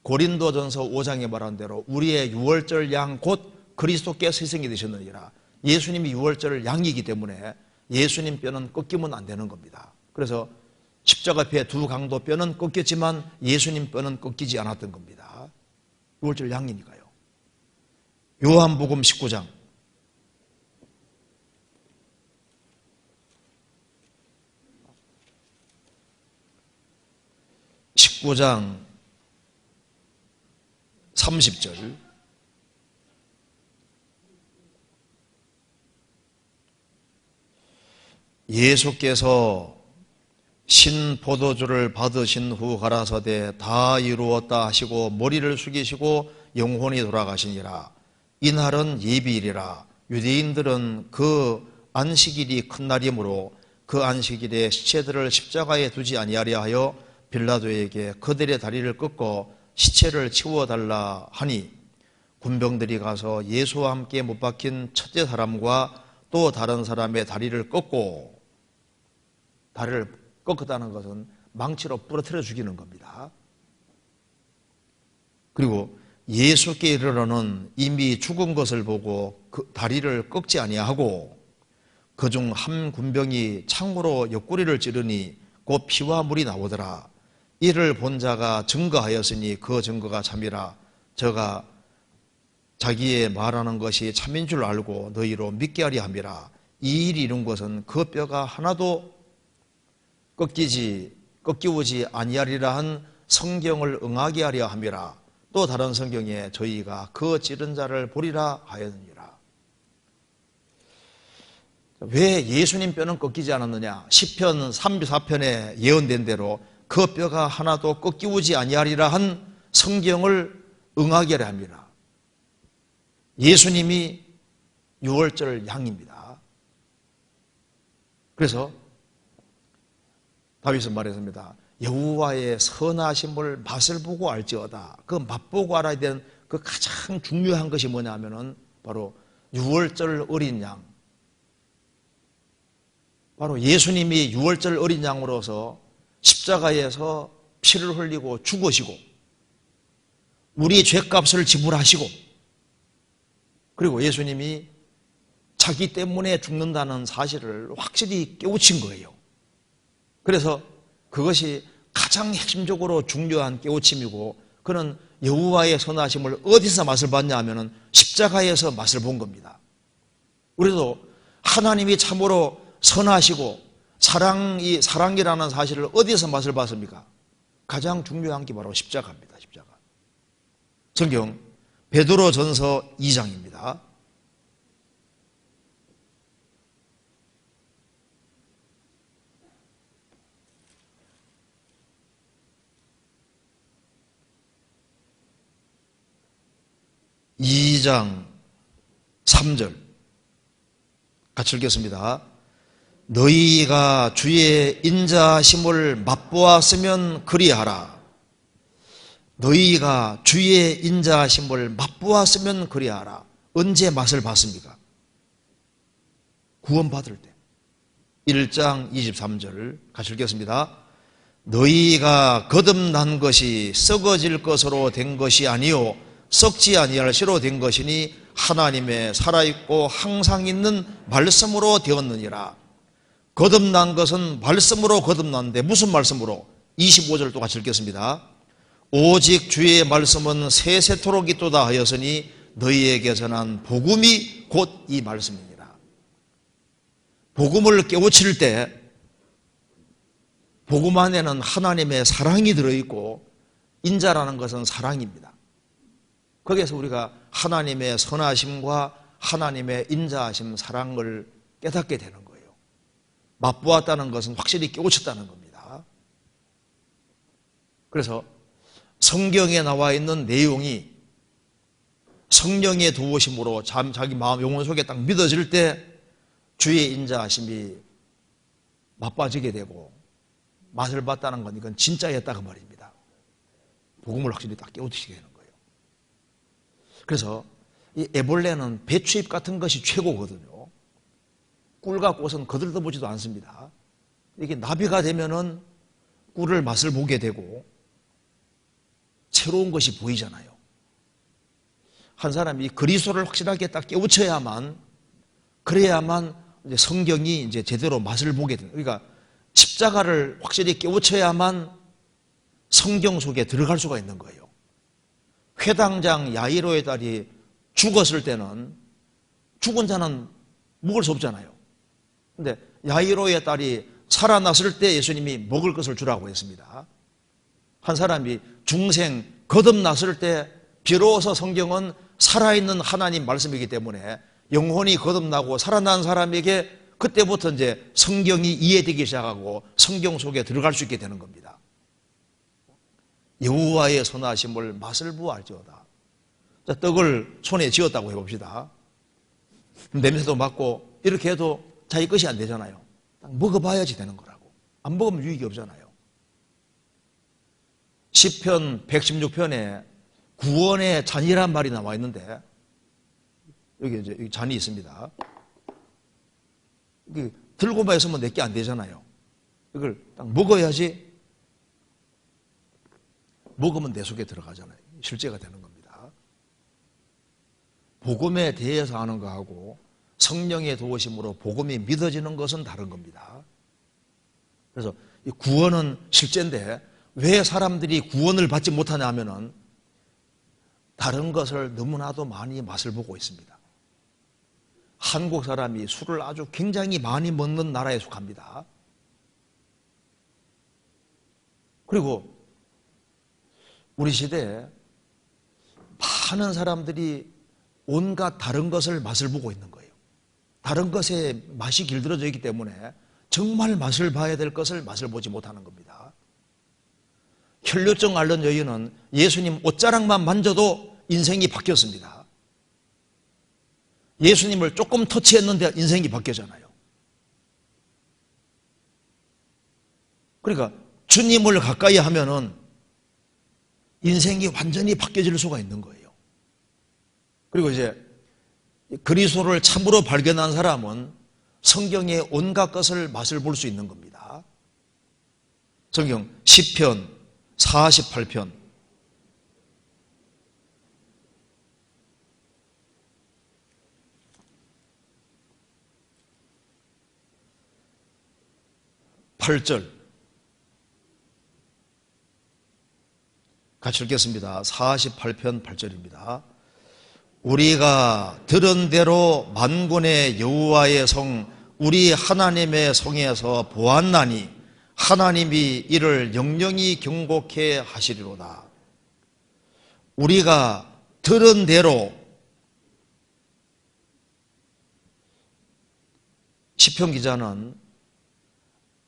고린도전서 5장에 말한 대로 우리의 유월절 양 곧 그리스도께서 희생이 되셨느니라. 예수님이 유월절 양이기 때문에 예수님 뼈는 꺾이면 안 되는 겁니다. 그래서 십자가 앞에 두 강도 뼈는 꺾였지만 예수님 뼈는 꺾이지 않았던 겁니다. 유월절 양이니까요. 요한복음 19장 30절 예수께서 신포도주를 받으신 후 가라사대 다 이루었다 하시고 머리를 숙이시고 영혼이 돌아가시니라. 이날은 예비일이라. 유대인들은 그 안식일이 큰 날이므로 그 안식일에 시체들을 십자가에 두지 아니하려 하여 빌라도에게 그들의 다리를 꺾고 시체를 치워달라 하니 군병들이 가서 예수와 함께 못 박힌 첫째 사람과 또 다른 사람의 다리를 꺾고, 다리를 꺾었다는 것은 망치로 부러뜨려 죽이는 겁니다. 그리고 예수께 이르러는 이미 죽은 것을 보고 그 다리를 꺾지 아니하고 그중 한 군병이 창으로 옆구리를 찌르니 곧 피와 물이 나오더라. 이를 본 자가 증거하였으니 그 증거가 참이라. 저가 자기의 말하는 것이 참인 줄 알고 너희로 믿게 하려 함이라. 이 일이 이룬 것은 그 뼈가 하나도 꺾이우지 아니하리라 한 성경을 응하게 하려 함이라. 또 다른 성경에 저희가 그 찌른 자를 보리라 하였느니라. 왜 예수님 뼈는 꺾이지 않았느냐? 시편 34편에 예언된 대로 그 뼈가 하나도 꺾이우지 아니하리라 한 성경을 응하게 하려 함이라. 예수님이 유월절 양입니다. 그래서 다윗은 말했습니다. 여호와의 선하심을 맛을 보고 알지어다. 그 맛보고 알아야 되는 그 가장 중요한 것이 뭐냐 하면은 바로 유월절 어린 양. 바로 예수님이 유월절 어린 양으로서 십자가에서 피를 흘리고 죽으시고 우리 죄값을 지불하시고 그리고 예수님이 자기 때문에 죽는다는 사실을 확실히 깨우친 거예요. 그래서 그것이 가장 핵심적으로 중요한 깨우침이고 그는 여호와의 선하심을 어디서 맛을 봤냐 하면은 십자가에서 맛을 본 겁니다. 우리도 하나님이 참으로 선하시고 사랑이라는 사실을 어디서 맛을 봤습니까? 가장 중요한 게 바로 십자가입니다. 십자가. 성경 베드로전서 2장입니다. (2장) 3절 같이 읽겠습니다. 너희가 주의 인자하심을 맛보았으면 그리하라. 너희가 주의 인자하심을 맛보았으면 그리하라. 언제 맛을 봤습니까? 구원받을 때. 1장 23절 같이 읽겠습니다. 너희가 거듭난 것이 썩어질 것으로 된 것이 아니요 썩지 아니할 시로 된 것이니 하나님의 살아있고 항상 있는 말씀으로 되었느니라. 거듭난 것은 말씀으로 거듭났는데 무슨 말씀으로? 25절 또 같이 읽겠습니다. 오직 주의 말씀은 세세토록 있도다 하였으니 너희에게 전한 복음이 곧 이 말씀이니라. 복음을 깨우칠 때 복음 안에는 하나님의 사랑이 들어있고 인자라는 것은 사랑입니다. 거기에서 우리가 하나님의 선하심과 하나님의 인자하심, 사랑을 깨닫게 되는 거예요. 맛보았다는 것은 확실히 깨우쳤다는 겁니다. 그래서 성경에 나와 있는 내용이 성령의 도우심으로 자기 마음, 영혼 속에 딱 믿어질 때 주의 인자하심이 맛봐지게 되고 맛을 봤다는 건 이건 진짜였다 그 말입니다. 복음을 확실히 딱 깨우치게 되는 거예요. 그래서 이 애벌레는 배추잎 같은 것이 최고거든요. 꿀과 꽃은 거들떠보지도 않습니다. 이게 나비가 되면은 꿀을 맛을 보게 되고 새로운 것이 보이잖아요. 한 사람이 그리스도를 확실하게 딱 깨우쳐야만, 그래야만 이제 성경이 이제 제대로 맛을 보게 됩니다. 그러니까 십자가를 확실히 깨우쳐야만 성경 속에 들어갈 수가 있는 거예요. 회당장 야이로의 딸이 죽었을 때는 죽은 자는 먹을 수 없잖아요. 근데 야이로의 딸이 살아났을 때 예수님이 먹을 것을 주라고 했습니다. 한 사람이 중생 거듭났을 때 비로소 성경은 살아있는 하나님 말씀이기 때문에 영혼이 거듭나고 살아난 사람에게 그때부터 이제 성경이 이해되기 시작하고 성경 속에 들어갈 수 있게 되는 겁니다. 여호와의 선하심을 맛을 보알지어다. 자, 떡을 손에 쥐었다고 해봅시다. 냄새도 맡고 이렇게 해도 자기 것이 안 되잖아요. 딱 먹어봐야지 되는 거라고. 안 먹으면 유익이 없잖아요. 시편 116편에 구원의 잔이란 말이 나와 있는데 여기 이제 잔이 있습니다. 들고만 있으면 내게 안 되잖아요. 이걸 딱 먹어야지, 먹으면 내 속에 들어가잖아요. 실제가 되는 겁니다. 복음에 대해서 하는 거하고 성령의 도우심으로 복음이 믿어지는 것은 다른 겁니다. 그래서 이 구원은 실제인데 왜 사람들이 구원을 받지 못하냐 하면은 다른 것을 너무나도 많이 맛을 보고 있습니다. 한국 사람이 술을 아주 굉장히 많이 먹는 나라에 속합니다. 그리고 우리 시대에 많은 사람들이 온갖 다른 것을 맛을 보고 있는 거예요. 다른 것에 맛이 길들어져 있기 때문에 정말 맛을 봐야 될 것을 맛을 보지 못하는 겁니다. 혈류증 앓는 여인은 예수님 옷자락만 만져도 인생이 바뀌었습니다. 예수님을 조금 터치했는데 인생이 바뀌었잖아요. 그러니까 주님을 가까이 하면은 인생이 완전히 바뀌어질 수가 있는 거예요. 그리고 이제 그리스도를 참으로 발견한 사람은 성경의 온갖 것을 맛을 볼 수 있는 겁니다. 성경 시편 48편 8절 같이 읽겠습니다. 48편 8절입니다. 우리가 들은 대로 만군의 여호와의 성 우리 하나님의 성에서 보았나니 하나님이 이를 영영히 경고케 하시리로다. 우리가 들은 대로 시편 기자는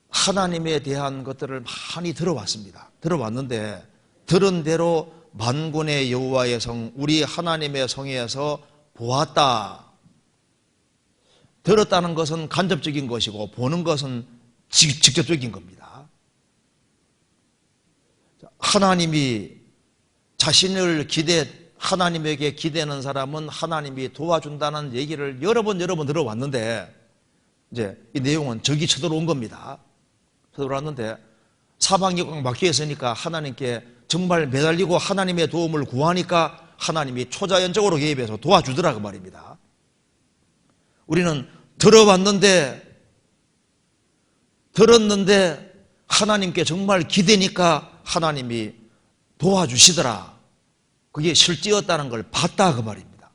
하나님에 대한 것들을 많이 들어왔습니다. 들어왔는데 들은 대로 만군의 여호와의 성, 우리 하나님의 성에서 보았다. 들었다는 것은 간접적인 것이고 보는 것은 직접적인 겁니다. 하나님이 자신을 하나님에게 기대는 사람은 하나님이 도와준다는 얘기를 여러 번 들어왔는데 이제 이 내용은 적이 쳐들어온 겁니다. 쳐들어왔는데 사방이 꽉 막혀 있으니까 하나님께 정말 매달리고 하나님의 도움을 구하니까 하나님이 초자연적으로 개입해서 도와주더라 그 말입니다. 우리는 들었는데 하나님께 정말 기대니까 하나님이 도와주시더라. 그게 실제였다는 걸 봤다 그 말입니다.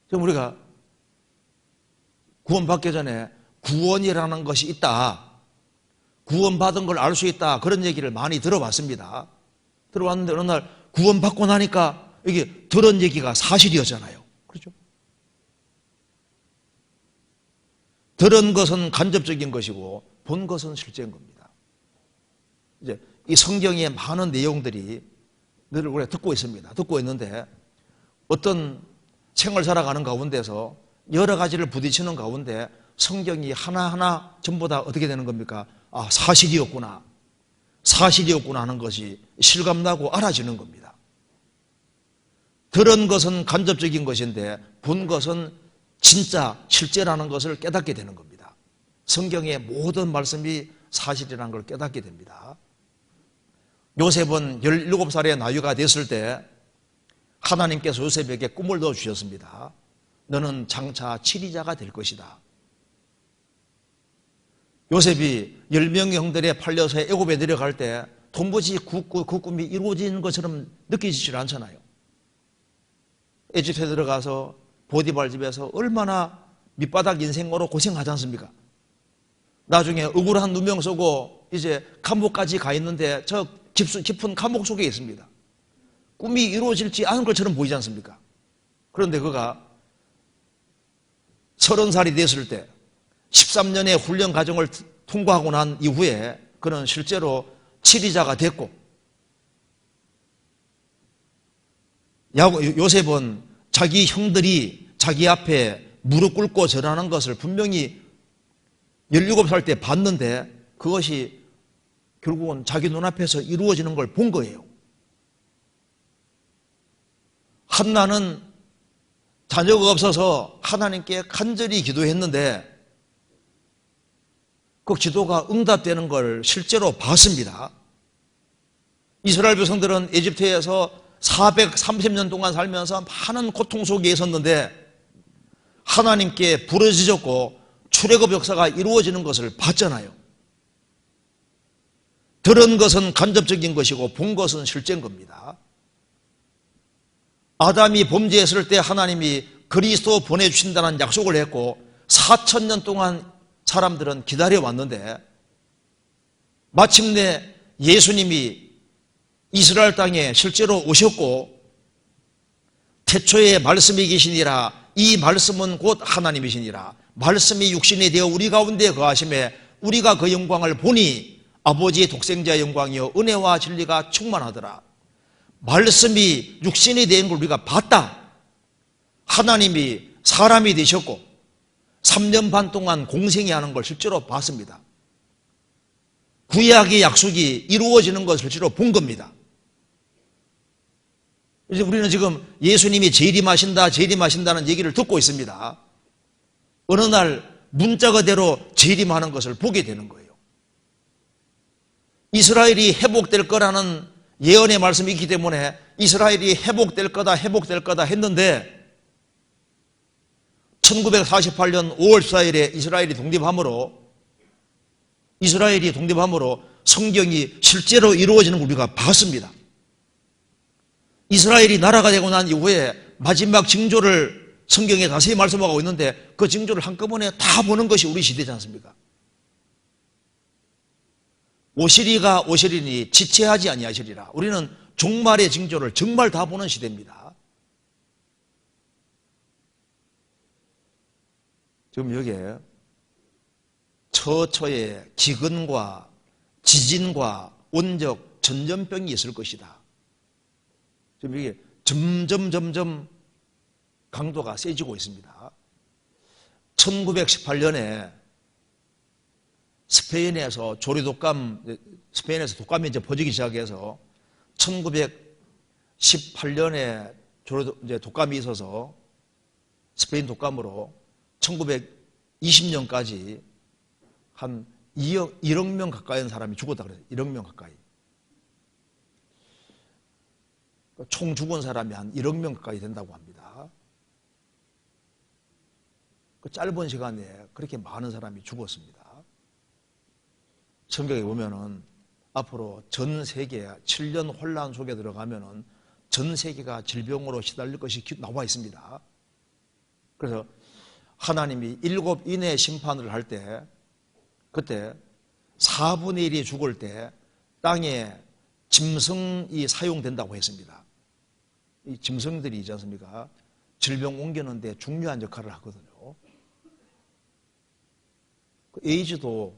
지금 우리가 구원받기 전에 구원이라는 것이 있다. 구원받은 걸 알 수 있다. 그런 얘기를 많이 들어봤습니다. 들어봤는데 어느 날 구원받고 나니까 이게 들은 얘기가 사실이었잖아요. 그렇죠? 들은 것은 간접적인 것이고 본 것은 실제인 겁니다. 이제 이 성경의 많은 내용들이 늘 우리가 듣고 있습니다. 듣고 있는데 어떤 생을 살아가는 가운데서 여러 가지를 부딪히는 가운데 성경이 하나하나 전부 다 어떻게 되는 겁니까? 아, 사실이었구나 하는 것이 실감나고 알아지는 겁니다. 들은 것은 간접적인 것인데 본 것은 진짜 실제라는 것을 깨닫게 되는 겁니다. 성경의 모든 말씀이 사실이라는 걸 깨닫게 됩니다. 요셉은 17살의 나이가 됐을 때 하나님께서 요셉에게 꿈을 넣어주셨습니다. 너는 장차 치리자가 될 것이다. 요셉이 10명의 형들에 팔려서 애굽에 내려갈 때 도무지 그 꿈이 이루어진 것처럼 느껴지질 않잖아요. 에집트에 들어가서 보디발 집에서 얼마나 밑바닥 인생으로 고생하지 않습니까? 나중에 억울한 누명 쓰고 이제 감옥까지 가 있는데 저 깊은 감옥 속에 있습니다. 꿈이 이루어질지 않은 것처럼 보이지 않습니까? 그런데 그가 30살이 됐을 때 13년의 훈련 과정을 통과하고 난 이후에 그는 실제로 치리자가 됐고 요셉은 자기 형들이 자기 앞에 무릎 꿇고 절하는 것을 분명히 17살 때 봤는데 그것이 결국은 자기 눈앞에서 이루어지는 걸 본 거예요. 한나는 자녀가 없어서 하나님께 간절히 기도했는데 그 기도가 응답되는 걸 실제로 봤습니다. 이스라엘 백성들은 에집트에서 430년 동안 살면서 많은 고통 속에 있었는데 하나님께 부르짖었고 출애굽 역사가 이루어지는 것을 봤잖아요. 들은 것은 간접적인 것이고 본 것은 실제인 겁니다. 아담이 범죄했을 때 하나님이 그리스도 보내주신다는 약속을 했고 4,000년 동안 사람들은 기다려왔는데 마침내 예수님이 이스라엘 땅에 실제로 오셨고 태초에 말씀이 계시니라 이 말씀은 곧 하나님이시니라 말씀이 육신이 되어 우리 가운데 거하심에 우리가 그 영광을 보니 아버지의 독생자의 영광이요 은혜와 진리가 충만하더라. 말씀이 육신이 된 걸 우리가 봤다. 하나님이 사람이 되셨고 3년 반 동안 공생이 하는 걸 실제로 봤습니다. 구약의 약속이 이루어지는 것을 실제로 본 겁니다. 이제 우리는 지금 예수님이 재림하신다는 얘기를 듣고 있습니다. 어느 날 문자 그대로 재림하는 것을 보게 되는 거예요. 이스라엘이 회복될 거라는 예언의 말씀이 있기 때문에 이스라엘이 회복될 거다 했는데 1948년 5월 14일에 이스라엘이 독립함으로 성경이 실제로 이루어지는 걸 우리가 봤습니다. 이스라엘이 나라가 되고 난 이후에 마지막 징조를 성경에 자세히 말씀하고 있는데 그 징조를 한꺼번에 다 보는 것이 우리 시대지 않습니까? 오시리가 오시리니 지체하지 아니하시리라. 우리는 종말의 징조를 정말 다 보는 시대입니다. 지금 여기에 처처에 기근과 지진과 원적 전염병이 있을 것이다. 지금 이게 점점 강도가 세지고 있습니다. 1918년에 스페인에서 독감이 이제 퍼지기 시작해서 1918년에 이제 독감이 있어서 스페인 독감으로 1920년까지 한 1억 명 가까이 사람이 죽었다 그래요. 1억 명 가까이. 총 죽은 사람이 한 1억 명 가까이 된다고 합니다. 그 짧은 시간에 그렇게 많은 사람이 죽었습니다. 성경에 보면은 앞으로 전 세계 7년 혼란 속에 들어가면은 전 세계가 질병으로 시달릴 것이 나와 있습니다. 그래서 하나님이 7인의 심판을 할 때, 그때 4분의 1이 죽을 때 땅에 짐승이 사용된다고 했습니다. 이 짐승들이 있지 않습니까? 질병 옮기는 데 중요한 역할을 하거든요. 에이즈도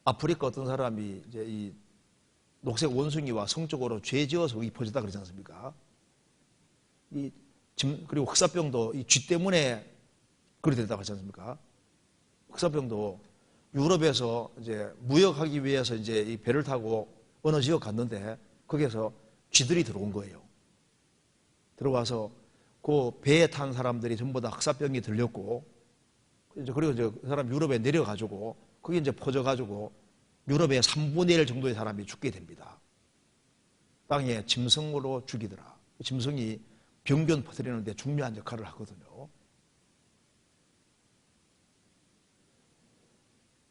아프리카 어떤 사람이 이제 이 녹색 원숭이와 성적으로 죄 지어서 퍼졌다 그러지 않습니까? 그리고 흑사병도 이 쥐 때문에 그렇게 됐다고 하지 않습니까? 흑사병도 유럽에서 이제 무역하기 위해서 이제 이 배를 타고 어느 지역 갔는데 거기에서 쥐들이 들어온 거예요. 들어와서 그 배에 탄 사람들이 전부 다 흑사병이 들렸고, 그리고 이제 그 사람 유럽에 내려가지고 그게 이제 퍼져가지고 유럽의 3분의 1 정도의 사람이 죽게 됩니다. 땅에 짐승으로 죽이더라. 짐승이 병균 퍼뜨리는 데 중요한 역할을 하거든요.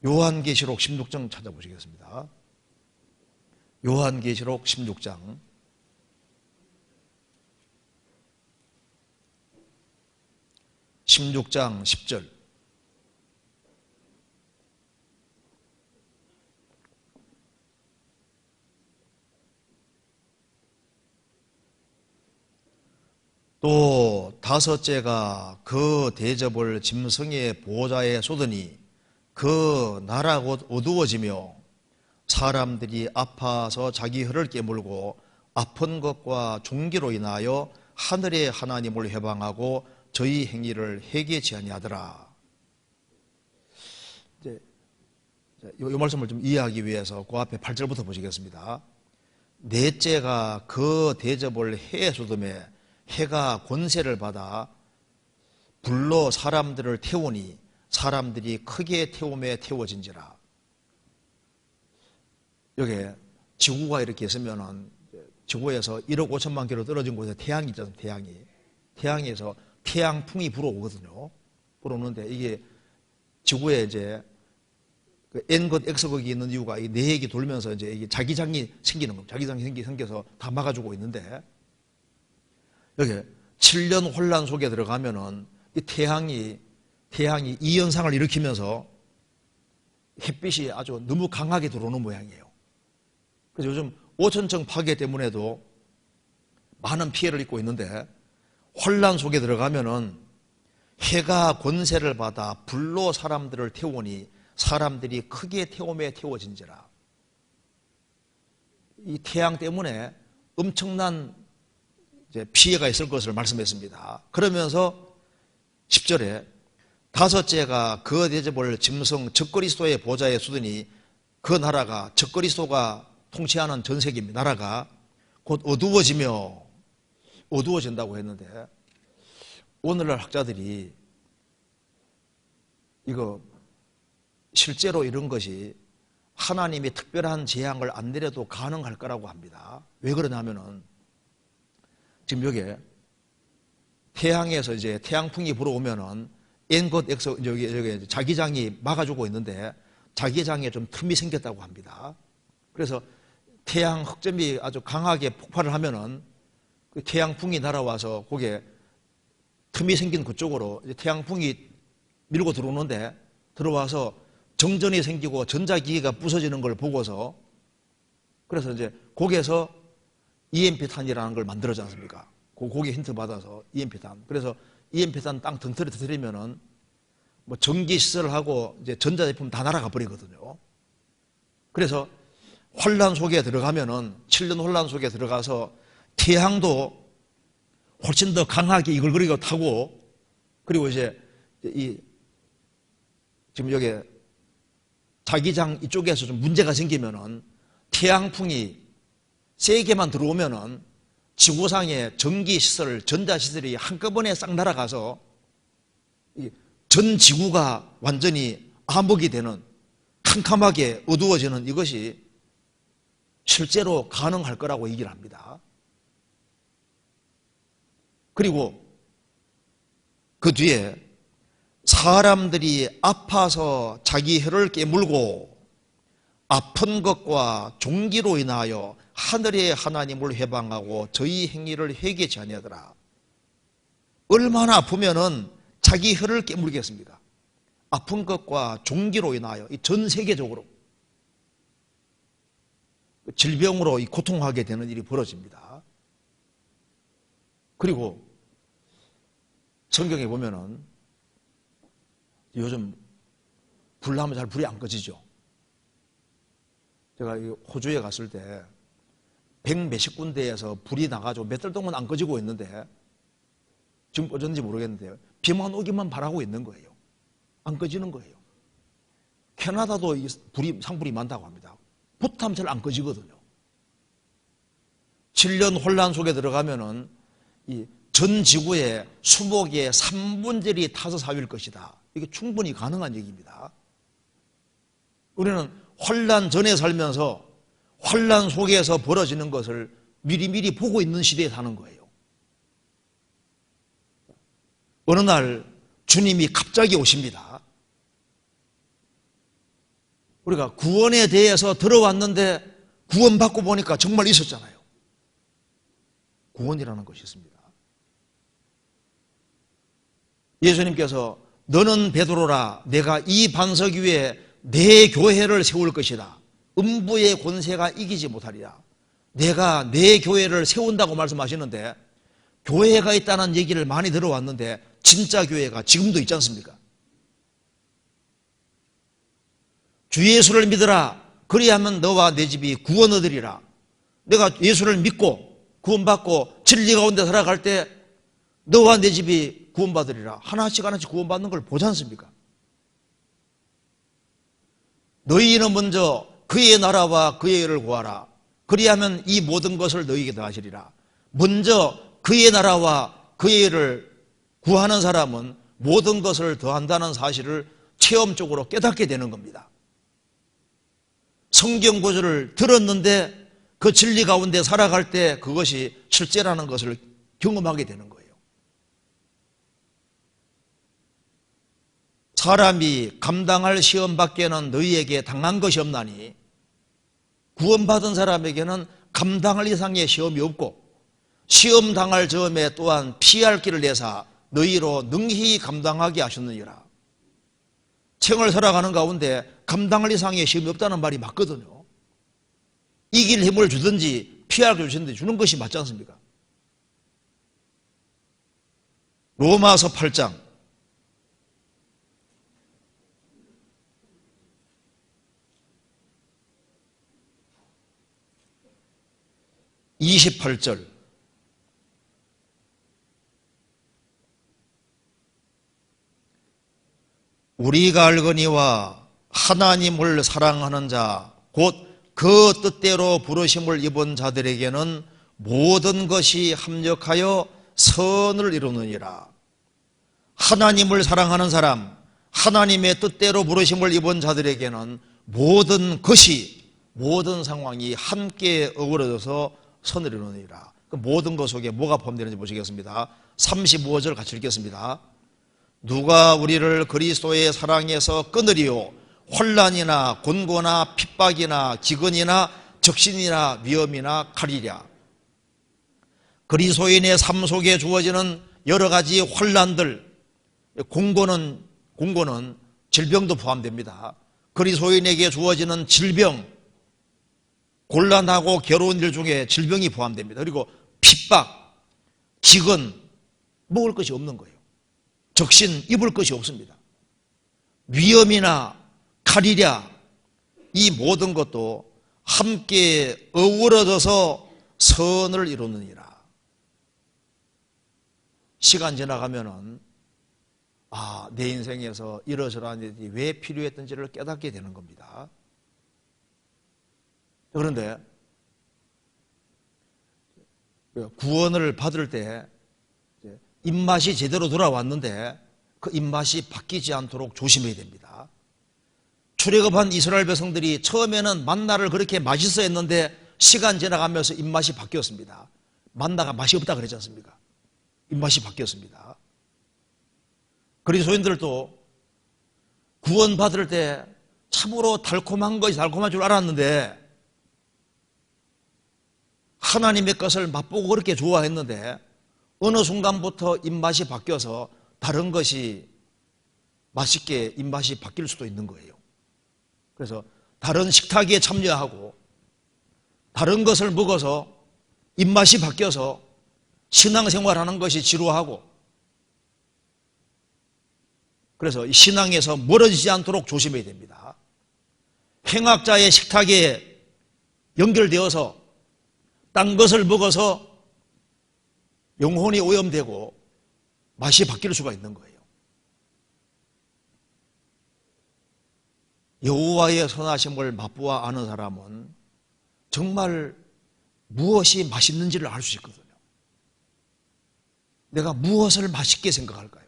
요한계시록 16장 찾아보시겠습니다. 요한계시록 16장 10절. 또 다섯째가 그 대접을 짐승의 보호자에 쏟으니 그 나라 곧 어두워지며 사람들이 아파서 자기 혀를 깨물고 아픈 것과 종기로 인하여 하늘의 하나님을 회방하고 저희 행위를 회개치 아니하더라. 이제 이 말씀을 좀 이해하기 위해서 그 앞에 8절부터 보시겠습니다. 넷째가 그 대접을 해에 쏟음에 해가 권세를 받아 불로 사람들을 태우니 사람들이 크게 태움에 태워진지라. 여기 지구가 이렇게 있으면은 지구에서 1억 5천만 킬로 떨어진 곳에 태양이 있잖아요. 태양에서 태양풍이 불어오거든요. 불어오는데 이게 지구에 이제 그 N것 X극이 있는 이유가 이 내핵이 돌면서 이제 이게 자기장이 생기는 겁니다. 자기장이 생겨서 다 막아주고 있는데, 여기 7년 혼란 속에 들어가면은 이 태양이 이 현상을 일으키면서 햇빛이 아주 너무 강하게 들어오는 모양이에요. 그래서 요즘 오천층 파괴 때문에도 많은 피해를 입고 있는데, 혼란 속에 들어가면은 해가 권세를 받아 불로 사람들을 태우니 사람들이 크게 태움에 태워진지라. 이 태양 때문에 엄청난 이제 피해가 있을 것을 말씀했습니다. 그러면서 10절에 다섯째가 그 대접을 짐승 적그리스도의 보좌에 쏟으니 그 나라가 적그리스도가 통치하는 전 세계 나라가 곧 어두워진다고 했는데, 오늘날 학자들이 이거 실제로 이런 것이 하나님이 특별한 재앙을 안 내려도 가능할 거라고 합니다. 왜 그러냐면은 지금 여기에 태양에서 이제 태양풍이 불어오면은 N것 X 여기 자기장이 막아주고 있는데 자기장에 좀 틈이 생겼다고 합니다. 그래서 태양 흑점이 아주 강하게 폭발을 하면은 그 태양풍이 날아와서 거기에 틈이 생긴 그쪽으로 이제 태양풍이 밀고 들어오는데 들어와서 정전이 생기고 전자기기가 부서지는 걸 보고서 그래서 이제 거기에서 EMP탄이라는 걸 만들었지 않습니까? 거기에 힌트 받아서 EMP탄. 그래서 EMP탄 땅 덩터리 터뜨리면은 뭐 전기 시설하고 이제 전자제품 다 날아가 버리거든요. 그래서 혼란 속에 들어가면은 7년 혼란 속에 들어가서 태양도 훨씬 더 강하게 이글거리고 타고, 그리고 이제 지금 여기 자기장 이쪽에서 좀 문제가 생기면은 태양풍이 세게만 들어오면은 지구상의 전기시설, 전자시설이 한꺼번에 싹 날아가서 전 지구가 완전히 암흑이 되는, 캄캄하게 어두워지는 이것이 실제로 가능할 거라고 얘기를 합니다. 그리고 그 뒤에 사람들이 아파서 자기 혀를 깨물고 아픈 것과 종기로 인하여 하늘의 하나님을 회방하고 저희 행위를 회개치 아니하더라. 얼마나 아프면은 자기 혀를 깨물겠습니까? 아픈 것과 종기로 인하여 전 세계적으로 질병으로 고통하게 되는 일이 벌어집니다. 그리고 성경에 보면은 요즘 불 나면 잘 불이 안 꺼지죠. 제가 호주에 갔을 때 100 몇십 군데에서 불이 나가지고 몇 달 동안 안 꺼지고 있는데 지금 꺼졌는지 모르겠는데요. 비만 오기만 바라고 있는 거예요. 안 꺼지는 거예요. 캐나다도 산불이 많다고 합니다. 붙으면 잘 안 꺼지거든요. 7년 혼란 속에 들어가면은 전 지구의 수목의 3분의 1이 타서 사유일 것이다. 이게 충분히 가능한 얘기입니다. 우리는 혼란 전에 살면서 혼란 속에서 벌어지는 것을 미리미리 보고 있는 시대에 사는 거예요. 어느 날 주님이 갑자기 오십니다. 우리가 구원에 대해서 들어왔는데 구원받고 보니까 정말 있었잖아요. 구원이라는 것이 있습니다. 예수님께서 너는 베드로라, 내가 이 반석 위에 내 교회를 세울 것이다. 음부의 권세가 이기지 못하리라. 내가 내 교회를 세운다고 말씀하시는데, 교회가 있다는 얘기를 많이 들어왔는데 진짜 교회가 지금도 있지 않습니까? 주 예수를 믿으라. 그리하면 너와 내 집이 구원 얻으리라. 내가 예수를 믿고 구원받고 진리 가운데 살아갈 때 너와 내 집이 구원받으리라. 하나씩 하나씩 구원받는 걸 보지 않습니까? 너희는 먼저 그의 나라와 그의 의를 구하라. 그리하면 이 모든 것을 너희에게 더하시리라. 먼저 그의 나라와 그의 의를 구하는 사람은 모든 것을 더한다는 사실을 체험적으로 깨닫게 되는 겁니다. 성경 구절을 들었는데 그 진리 가운데 살아갈 때 그것이 실제라는 것을 경험하게 되는 거예요. 사람이 감당할 시험 밖에는 너희에게 당한 것이 없나니, 구원받은 사람에게는 감당할 이상의 시험이 없고 시험 당할 점에 또한 피할 길을 내사 너희로 능히 감당하게 하셨느니라. 생을 살아가는 가운데 감당할 이상의 시험이 없다는 말이 맞거든요. 이길 힘을 주든지 피할 길을 주든지 주는 것이 맞지 않습니까? 로마서 8장 28절. 우리가 알거니와 하나님을 사랑하는 자 곧 그 뜻대로 부르심을 입은 자들에게는 모든 것이 합력하여 선을 이루느니라. 하나님을 사랑하는 사람, 하나님의 뜻대로 부르심을 입은 자들에게는 모든 것이, 모든 상황이 함께 어우러져서 선을 이루느니라. 그 모든 것 속에 뭐가 포함되는지 보시겠습니다. 35절 같이 읽겠습니다. 누가 우리를 그리스도의 사랑에서 끊으리요? 혼란이나 곤고나 핍박이나 기근이나 적신이나 위험이나 칼이랴. 그리스도인의 삶 속에 주어지는 여러 가지 혼란들, 공고는 질병도 포함됩니다. 그리스도인에게 주어지는 질병, 곤란하고 괴로운 일 중에 질병이 포함됩니다. 그리고 핍박, 기근, 먹을 것이 없는 거예요. 적신, 입을 것이 없습니다. 위험이나 칼이랴, 이 모든 것도 함께 어우러져서 선을 이루느니라. 시간 지나가면은 내 인생에서 이러저러한 일이 왜 필요했던지를 깨닫게 되는 겁니다. 그런데 구원을 받을 때 입맛이 제대로 돌아왔는데 그 입맛이 바뀌지 않도록 조심해야 됩니다. 출애굽한 이스라엘 백성들이 처음에는 만나를 그렇게 맛있어 했는데 시간 지나가면서 입맛이 바뀌었습니다. 만나가 맛이 없다 그랬지 않습니까? 입맛이 바뀌었습니다. 그리스도인들도 구원받을 때 참으로 달콤한 것이 달콤한 줄 알았는데 하나님의 것을 맛보고 그렇게 좋아했는데 어느 순간부터 입맛이 바뀌어서 다른 것이 맛있게 입맛이 바뀔 수도 있는 거예요. 그래서 다른 식탁에 참여하고 다른 것을 먹어서 입맛이 바뀌어서 신앙생활하는 것이 지루하고 그래서 신앙에서 멀어지지 않도록 조심해야 됩니다. 행악자의 식탁에 연결되어서 딴 것을 먹어서 영혼이 오염되고 맛이 바뀔 수가 있는 거예요. 여호와의 선하심을 맛보아 아는 사람은 정말 무엇이 맛있는지를 알 수 있거든요. 내가 무엇을 맛있게 생각할까요?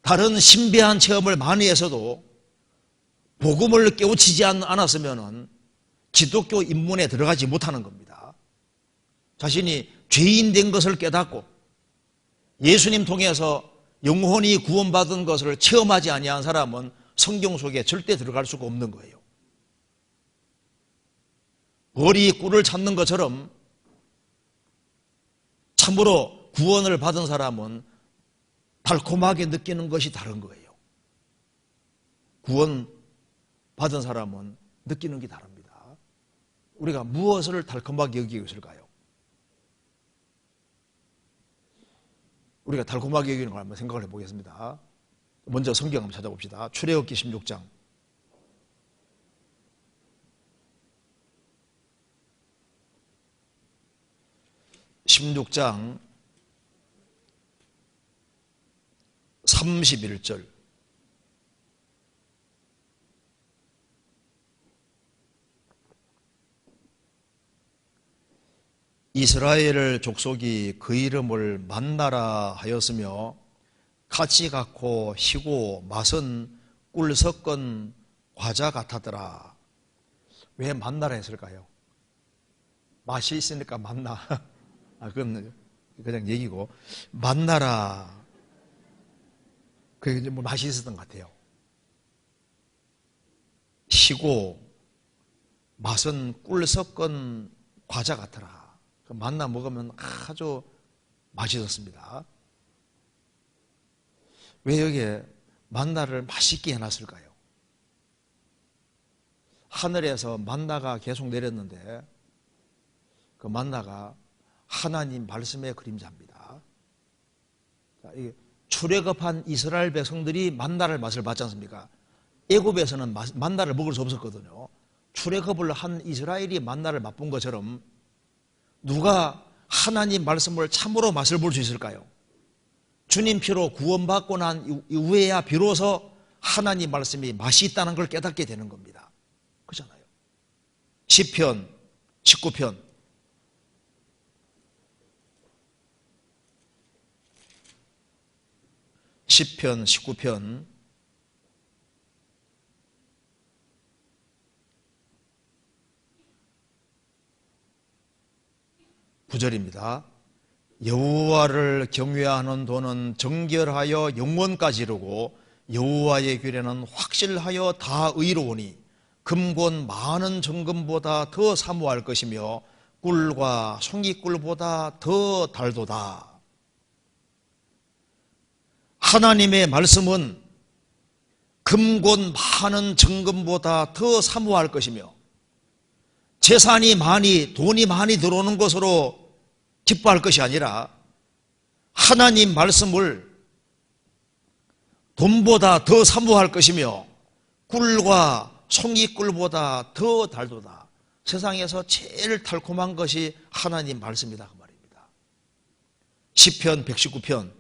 다른 신비한 체험을 많이 해서도 복음을 깨우치지 않았으면 기독교 입문에 들어가지 못하는 겁니다. 자신이 죄인 된 것을 깨닫고 예수님 통해서 영혼이 구원받은 것을 체험하지 아니한 사람은 성경 속에 절대 들어갈 수가 없는 거예요. 벌이 꿀을 찾는 것처럼 참으로 구원을 받은 사람은 달콤하게 느끼는 것이 다른 거예요. 구원 받은 사람은 느끼는 게 다릅니다. 우리가 무엇을 달콤하게 여기고 있을까요? 우리가 달콤하게 여기는 걸 한번 생각을 해보겠습니다. 먼저 성경 한번 찾아봅시다. 출애굽기 16장. (16장) 31절. 이스라엘 족속이 그 이름을 만나라 하였으며 같이 갖고 희고 맛은 꿀 섞은 과자 같았더라. 왜 만나라 했을까요? 맛이 있으니까 만나. 그건 그냥 얘기고, 만나라. 그게 뭐 맛이 있었던 것 같아요. 희고 맛은 꿀 섞은 과자 같더라. 만나 먹으면 아주 맛있었습니다. 왜 여기에 만나를 맛있게 해놨을까요? 하늘에서 만나가 계속 내렸는데 그 만나가 하나님 말씀의 그림자입니다. 출애굽한 이스라엘 백성들이 만나를 맛을 봤지 않습니까? 애굽에서는 만나를 먹을 수 없었거든요. 출애굽을 한 이스라엘이 만나를 맛본 것처럼 누가 하나님 말씀을 참으로 맛을 볼 수 있을까요? 주님 피로 구원받고 난 이후에야 비로소 하나님 말씀이 맛이 있다는 걸 깨닫게 되는 겁니다. 그렇잖아요. 시편 19편 19편 9절입니다. 여호와를 경외하는 도는 정결하여 영원까지 이르고 여호와의 규례는 확실하여 다 의로우니 금곤 많은 정금보다 더 사모할 것이며 꿀과 송이꿀보다 더 달도다. 하나님의 말씀은 금곤 많은 정금보다 더 사모할 것이며 재산이 많이, 돈이 많이 들어오는 것으로 기뻐할 것이 아니라 하나님 말씀을 돈보다 더 사모할 것이며 꿀과 송이꿀보다 더 달도다. 세상에서 제일 달콤한 것이 하나님 말씀이다 그 말입니다. 시편 119편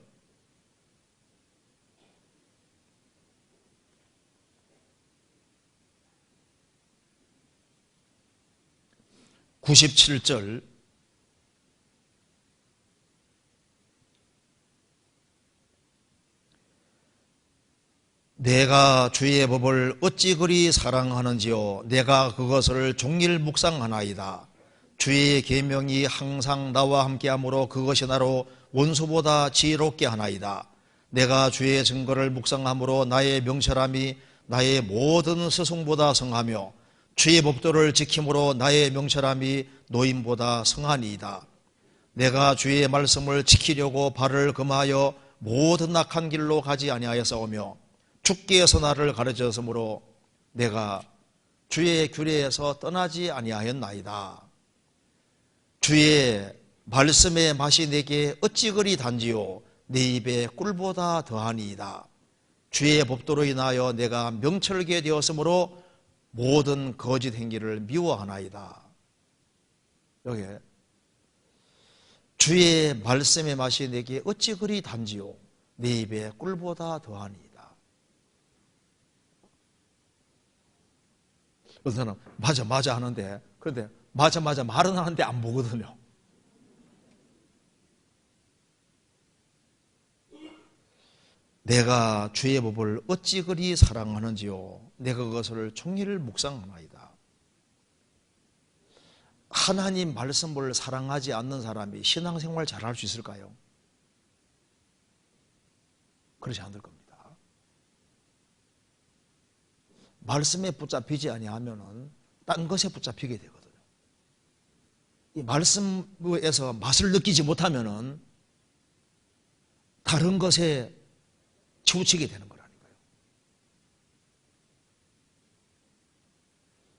97절 내가 주의 법을 어찌 그리 사랑하는지요 내가 그것을 종일 묵상하나이다. 주의 계명이 항상 나와 함께하므로 그것이 나로 원수보다 지혜롭게 하나이다. 내가 주의 증거를 묵상함으로 나의 명철함이 나의 모든 스승보다 성하며 주의 법도를 지킴으로 나의 명철함이 노인보다 성하니이다. 내가 주의 말씀을 지키려고 발을 금하여 모든 악한 길로 가지 아니하였사오며 주께서 나를 가르쳤으므로 내가 주의 규례에서 떠나지 아니하였나이다. 주의 말씀의 맛이 내게 어찌 그리 단지요 내 입에 꿀보다 더하니이다. 주의 법도로 인하여 내가 명철게 되었으므로 모든 거짓 행위를 미워하나이다. 여기 주의 말씀의 맛이 내게 어찌 그리 단지요 내 입에 꿀보다 더하니이다. 어떤 사람 맞아 하는데 그런데 맞아 말은 하는데 안 보거든요. 내가 주의 법을 어찌 그리 사랑하는지요 내가 그것을 종일 묵상하나이다. 하나님 말씀을 사랑하지 않는 사람이 신앙생활 잘할 수 있을까요? 그렇지 않을 겁니다. 말씀에 붙잡히지 아니하면은 딴 것에 붙잡히게 되거든요. 이 말씀에서 맛을 느끼지 못하면은 다른 것에 치우치게 되는 거라니까요.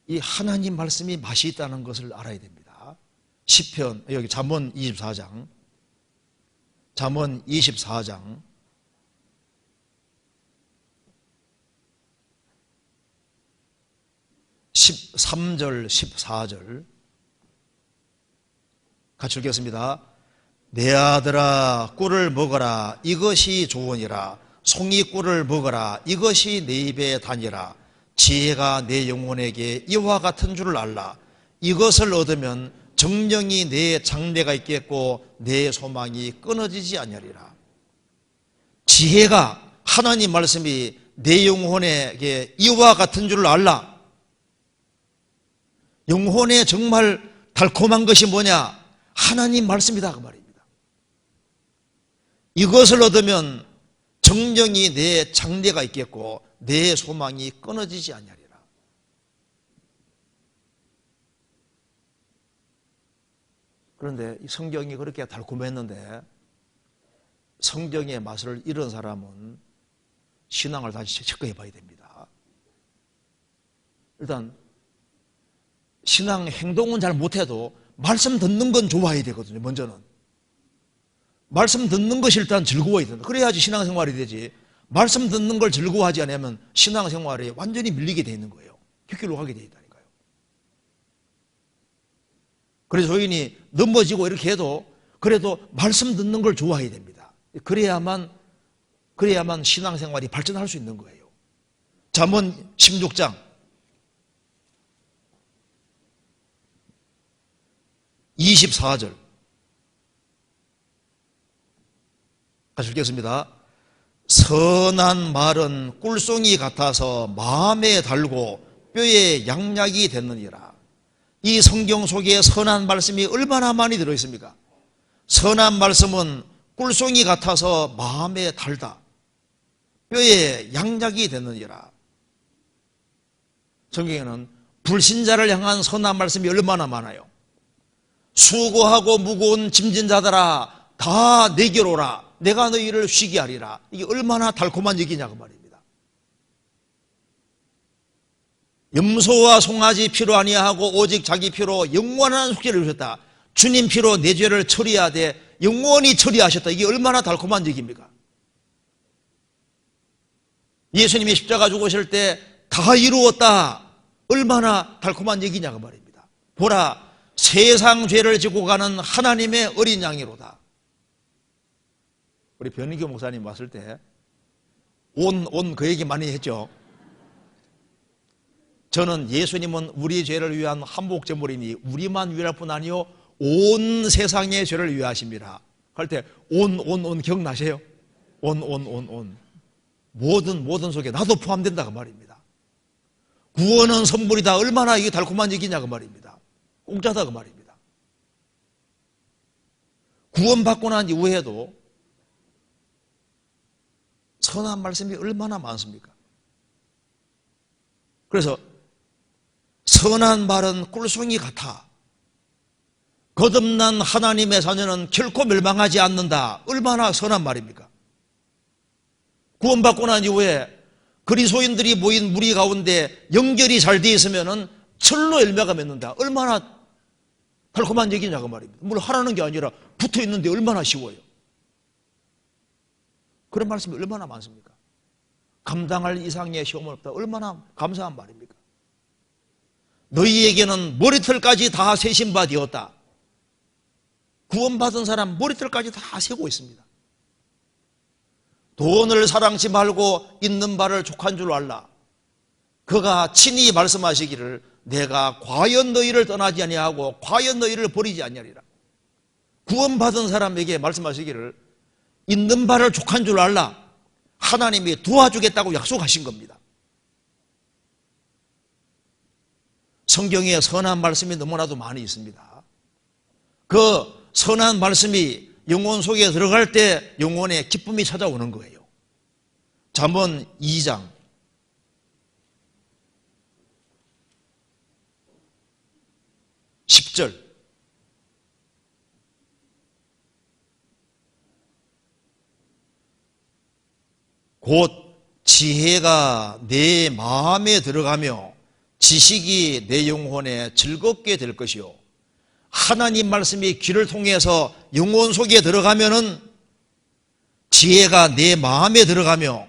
이 하나님 말씀이 맛이 있다는 것을 알아야 됩니다. 시편 여기 잠언 24장 13절 14절 같이 읽겠습니다. 내 아들아 꿀을 먹어라 이것이 좋으니라. 송이꿀을 먹어라 이것이 내 입에 다니라. 지혜가 내 영혼에게 이와 같은 줄을 알라. 이것을 얻으면 정령이 내 장래가 있겠고 내 소망이 끊어지지 아니하리라. 지혜가 하나님 말씀이 내 영혼에게 이와 같은 줄을 알라. 영혼에 정말 달콤한 것이 뭐냐? 하나님 말씀이다 그 말입니다. 이것을 얻으면 정령이 내 장래가 있겠고 내 소망이 끊어지지 아니하리라. 그런데 이 성경이 그렇게 달콤했는데 성경의 맛을 잃은 사람은 신앙을 다시 체크해 봐야 됩니다. 일단 신앙 행동은 잘 못해도 말씀 듣는 건 좋아해야 되거든요. 먼저는 말씀 듣는 것이 일단 즐거워야 된다. 그래야지 신앙생활이 되지. 말씀 듣는 걸 즐거워하지 않으면 신앙생활에 완전히 밀리게 돼 있는 거예요. 뒷길로 가게 돼 있다니까요. 그래서 조인이 넘어지고 이렇게 해도 그래도 말씀 듣는 걸 좋아해야 됩니다. 그래야만 신앙생활이 발전할 수 있는 거예요. 잠언 16장 24절 같이 읽겠습니다. 선한 말은 꿀송이 같아서 마음에 달고 뼈에 양약이 됐느니라. 이 성경 속에 선한 말씀이 얼마나 많이 들어있습니까? 선한 말씀은 꿀송이 같아서 마음에 달다. 뼈에 양약이 됐느니라. 성경에는 불신자를 향한 선한 말씀이 얼마나 많아요. 수고하고 무거운 짐진 자들아 다 내게로 오라. 내가 너희를 쉬게 하리라. 이게 얼마나 달콤한 얘기냐 그 말입니다. 염소와 송아지 피로 아니하고 오직 자기 피로 영원한 속죄를 이루셨다. 주님 피로 내 죄를 처리하되 영원히 처리하셨다. 이게 얼마나 달콤한 얘기입니까? 예수님이 십자가 죽으실 때 다 이루었다. 얼마나 달콤한 얘기냐 그 말입니다. 보라, 세상 죄를 지고 가는 하나님의 어린 양이로다. 우리 변희교 목사님 왔을 때 그 얘기 많이 했죠. 저는 예수님은 우리 죄를 위한 한복제물이니 우리만 위할 뿐 아니요 온 세상의 죄를 위하십니다. 할 때 온 기억나세요? 온 모든 속에 나도 포함된다 그 말입니다. 구원은 선물이다. 얼마나 이게 달콤한 얘기냐 그 말입니다. 공짜다 그 말입니다. 구원받고 난 이후에도 선한 말씀이 얼마나 많습니까? 그래서 선한 말은 꿀송이 같아. 거듭난 하나님의 자녀는 결코 멸망하지 않는다. 얼마나 선한 말입니까? 구원받고 난 이후에 그리스도인들이 모인 무리 가운데 연결이 잘 되어 있으면 철로 열매가 맺는다. 얼마나 달콤한 얘기냐 그 말입니다. 뭘 하라는 게 아니라 붙어 있는데 얼마나 쉬워요. 그런 말씀이 얼마나 많습니까? 감당할 이상의 시험은 없다. 얼마나 감사한 말입니까? 너희에게는 머리털까지 다 세신 바 되었다. 구원받은 사람 머리털까지 다 세고 있습니다. 돈을 사랑치 말고 있는 바를 족한 줄 알라. 그가 친히 말씀하시기를 내가 과연 너희를 떠나지 아니하고 과연 너희를 버리지 아니하리라. 구원받은 사람에게 말씀하시기를 있는 바를 족한 줄 알라. 하나님이 도와주겠다고 약속하신 겁니다. 성경에 선한 말씀이 너무나도 많이 있습니다. 그 선한 말씀이 영혼 속에 들어갈 때 영혼에 기쁨이 찾아오는 거예요. 잠언 2장 10절 곧 지혜가 내 마음에 들어가며 지식이 내 영혼에 즐겁게 될 것이요 하나님 말씀이 귀를 통해서 영혼 속에 들어가면은 지혜가 내 마음에 들어가며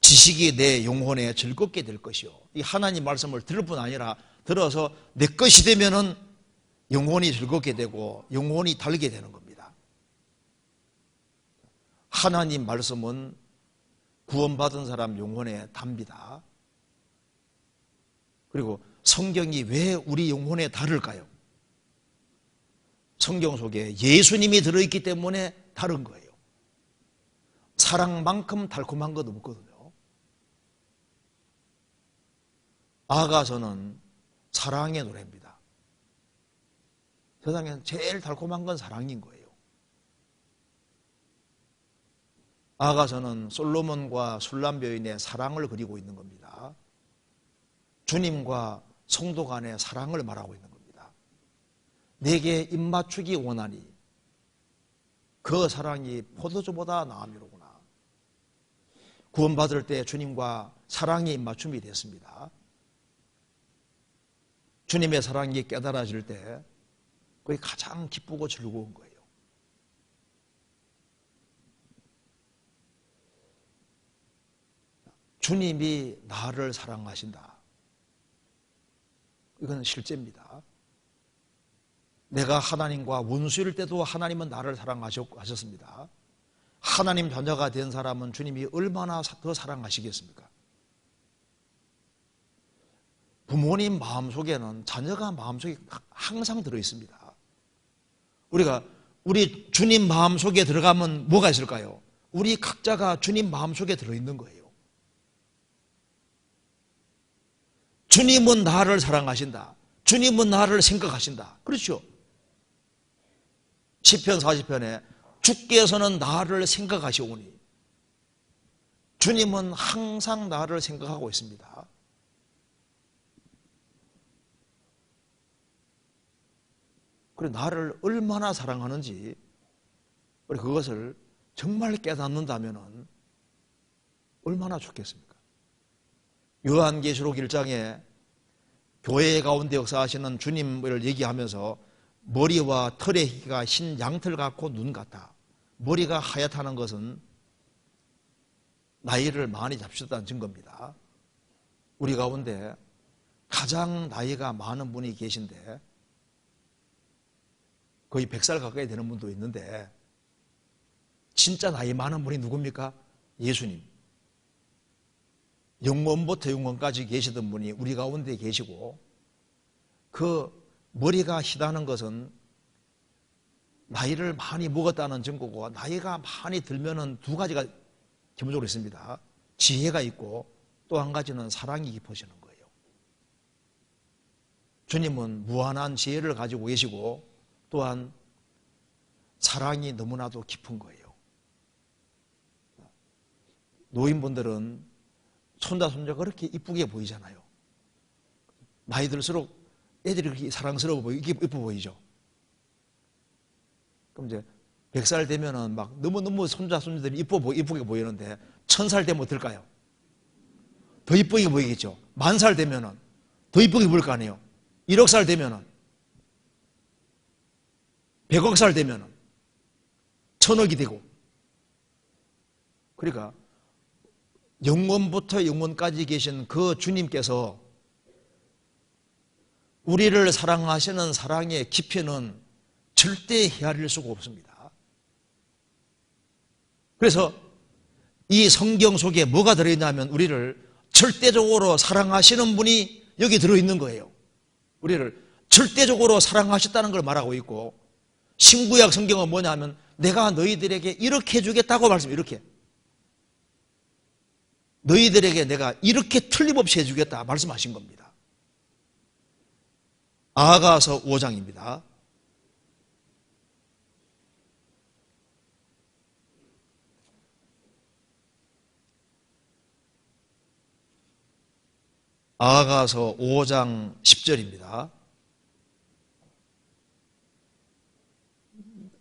지식이 내 영혼에 즐겁게 될 것이요. 이 하나님 말씀을 들을 뿐 아니라 들어서 내 것이 되면은 영혼이 즐겁게 되고 영혼이 달게 되는 겁니다. 하나님 말씀은 구원받은 사람 영혼에 답니다. 그리고 성경이 왜 우리 영혼에 다를까요? 성경 속에 예수님이 들어있기 때문에 다른 거예요. 사랑만큼 달콤한 것 없거든요. 아가서는 사랑의 노래입니다. 세상에 제일 달콤한 건 사랑인 거예요. 아가서는 솔로몬과 술람 여인의 사랑을 그리고 있는 겁니다. 주님과 성도 간의 사랑을 말하고 있는 겁니다. 내게 입맞추기 원하니 그 사랑이 포도주보다 나음이로구나. 구원받을 때 주님과 사랑이 입맞춤이 됐습니다. 주님의 사랑이 깨달아질 때 그게 가장 기쁘고 즐거운 거예요. 주님이 나를 사랑하신다. 이건 실제입니다. 내가 하나님과 원수일 때도 하나님은 나를 사랑하셨습니다. 하나님 자녀가 된 사람은 주님이 얼마나 더 사랑하시겠습니까? 부모님 마음속에는 자녀가 마음속에 항상 들어있습니다. 우리 주님 마음속에 들어가면 뭐가 있을까요? 우리 각자가 주님 마음속에 들어있는 거예요. 주님은 나를 사랑하신다. 주님은 나를 생각하신다. 그렇죠? 시편 40편에 주께서는 나를 생각하시오니 주님은 항상 나를 생각하고 있습니다. 그래 나를 얼마나 사랑하는지 우리 그것을 정말 깨닫는다면 얼마나 좋겠습니까? 요한계시록 1장에 교회 가운데 역사하시는 주님을 얘기하면서 머리와 털의 희가 흰 양털 같고 눈 같다. 머리가 하얗다는 것은 나이를 많이 잡수셨다는 증거입니다. 우리 가운데 가장 나이가 많은 분이 계신데 거의 100살 가까이 되는 분도 있는데 진짜 나이 많은 분이 누굽니까? 예수님. 영원부터 영원까지 계시던 분이 우리 가운데 계시고 그 머리가 희다는 것은 나이를 많이 먹었다는 증거고 나이가 많이 들면은 두 가지가 기본적으로 있습니다. 지혜가 있고 또 한 가지는 사랑이 깊어지는 거예요. 주님은 무한한 지혜를 가지고 계시고 또한 사랑이 너무나도 깊은 거예요. 노인분들은 손자, 손자가 그렇게 이쁘게 보이잖아요. 나이 들수록 애들이 그렇게 사랑스러워 보이고 이뻐 보이죠. 그럼 이제 100살 되면은 막 너무너무 손자, 손자들이 이쁘게 보이는데 1000살 되면 어떨까요? 더 이쁘게 보이겠죠. 10,000살 되면은 더 이쁘게 보일 거 아니에요. 1억 살 되면은 100억 살 되면은 1000억이 되고. 그러니까 영원부터 영원까지 계신 그 주님께서 우리를 사랑하시는 사랑의 깊이는 절대 헤아릴 수가 없습니다. 그래서 이 성경 속에 뭐가 들어있냐면 우리를 절대적으로 사랑하시는 분이 여기 들어있는 거예요. 우리를 절대적으로 사랑하셨다는 걸 말하고 있고 신구약 성경은 뭐냐 하면 내가 너희들에게 이렇게 해주겠다고 말씀해요. 이렇게. 너희들에게 내가 이렇게 틀림없이 해주겠다 말씀하신 겁니다. 아가서 5장입니다. 아가서 5장 10절입니다.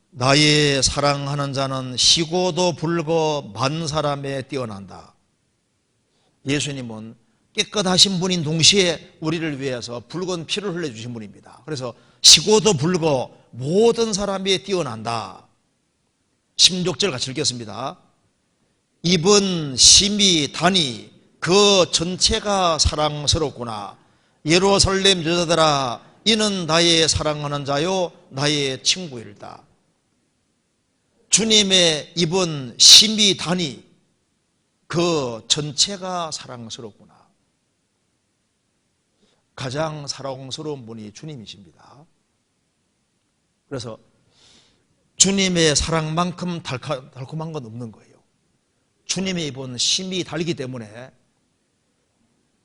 나의 사랑하는 자는 시고도 불고 만 사람에 뛰어난다. 예수님은 깨끗하신 분인 동시에 우리를 위해서 붉은 피를 흘려주신 분입니다. 그래서 시고도 불고 모든 사람이 뛰어난다. 16절 같이 읽겠습니다. 입은 심히 다니 그 전체가 사랑스럽구나. 예루살렘 여자들아 이는 나의 사랑하는 자요 나의 친구일다. 주님의 입은 심히 다니 그 전체가 사랑스럽구나. 가장 사랑스러운 분이 주님이십니다. 그래서 주님의 사랑만큼 달콤한 건 없는 거예요. 주님의 입은 심히 달기 때문에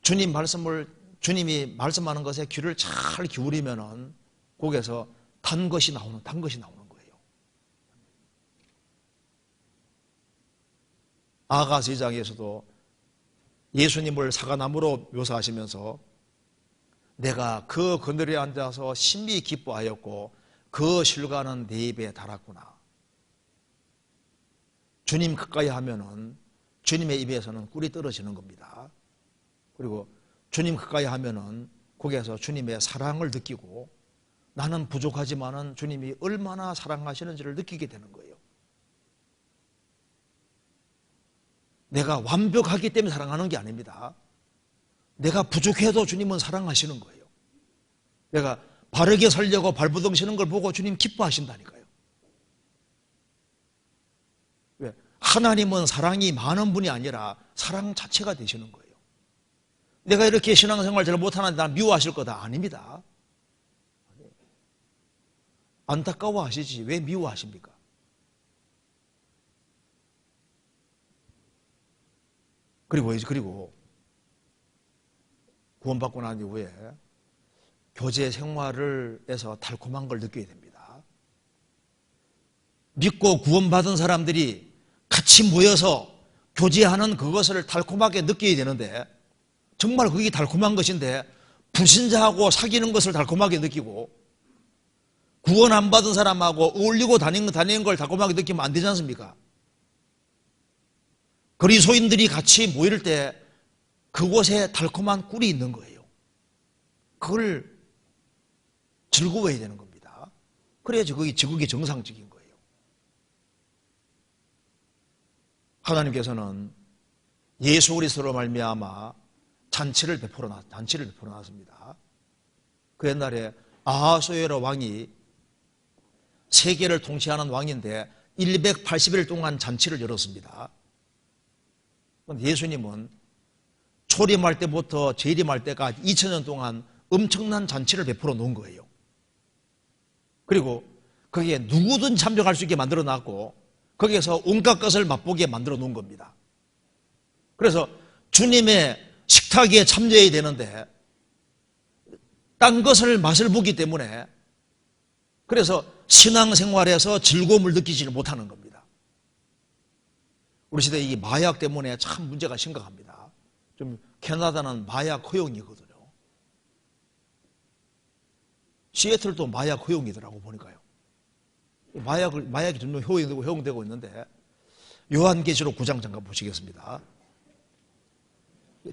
주님이 말씀하는 것에 귀를 잘 기울이면은 거기에서 단 것이 나오는 거예요. 아가서 2장에서도 예수님을 사과나무로 묘사하시면서 내가 그 그늘에 앉아서 심히 기뻐하였고 그 실과는 내 입에 달았구나. 주님 가까이 하면은 주님의 입에서는 꿀이 떨어지는 겁니다. 그리고 주님 가까이 하면은 거기에서 주님의 사랑을 느끼고 나는 부족하지만은 주님이 얼마나 사랑하시는지를 느끼게 되는 거예요. 내가 완벽하기 때문에 사랑하는 게 아닙니다. 내가 부족해도 주님은 사랑하시는 거예요. 내가 바르게 살려고 발버둥 치는 걸 보고 주님 기뻐하신다니까요. 왜? 하나님은 사랑이 많은 분이 아니라 사랑 자체가 되시는 거예요. 내가 이렇게 신앙생활 잘 못하는데 난 미워하실 거다. 아닙니다. 안타까워하시지 왜 미워하십니까? 그리고 구원받고 난 이후에 교제 생활을 해서 달콤한 걸 느껴야 됩니다. 믿고 구원받은 사람들이 같이 모여서 교제하는 그것을 달콤하게 느껴야 되는데 정말 그게 달콤한 것인데 불신자하고 사귀는 것을 달콤하게 느끼고 구원 안 받은 사람하고 어울리고 다니는 걸 달콤하게 느끼면 안 되지 않습니까? 그리스도인들이 같이 모일 때 그곳에 달콤한 꿀이 있는 거예요. 그걸 즐거워해야 되는 겁니다. 그래야지 그게 지극히 정상적인 거예요. 하나님께서는 예수 그리스도로 말미암아 잔치를 베풀어 놨습니다. 그 옛날에 아하수에로 왕이 세계를 통치하는 왕인데 180일 동안 잔치를 열었습니다. 예수님은 초림할 때부터 재림할 때까지 2000년 동안 엄청난 잔치를 베풀어 놓은 거예요. 그리고 거기에 누구든 참석할 수 있게 만들어 놨고 거기에서 온갖 것을 맛보게 만들어 놓은 겁니다. 그래서 주님의 식탁에 참여해야 되는데 딴 것을 맛을 보기 때문에 그래서 신앙생활에서 즐거움을 느끼지를 못하는 겁니다. 우리 시대에 이 마약 때문에 참 문제가 심각합니다. 좀 캐나다는 마약 허용이거든요. 시애틀도 마약 허용이더라고 보니까요. 마약이 점점 허용되고 있는데 요한계시록 9장 잠깐 보시겠습니다.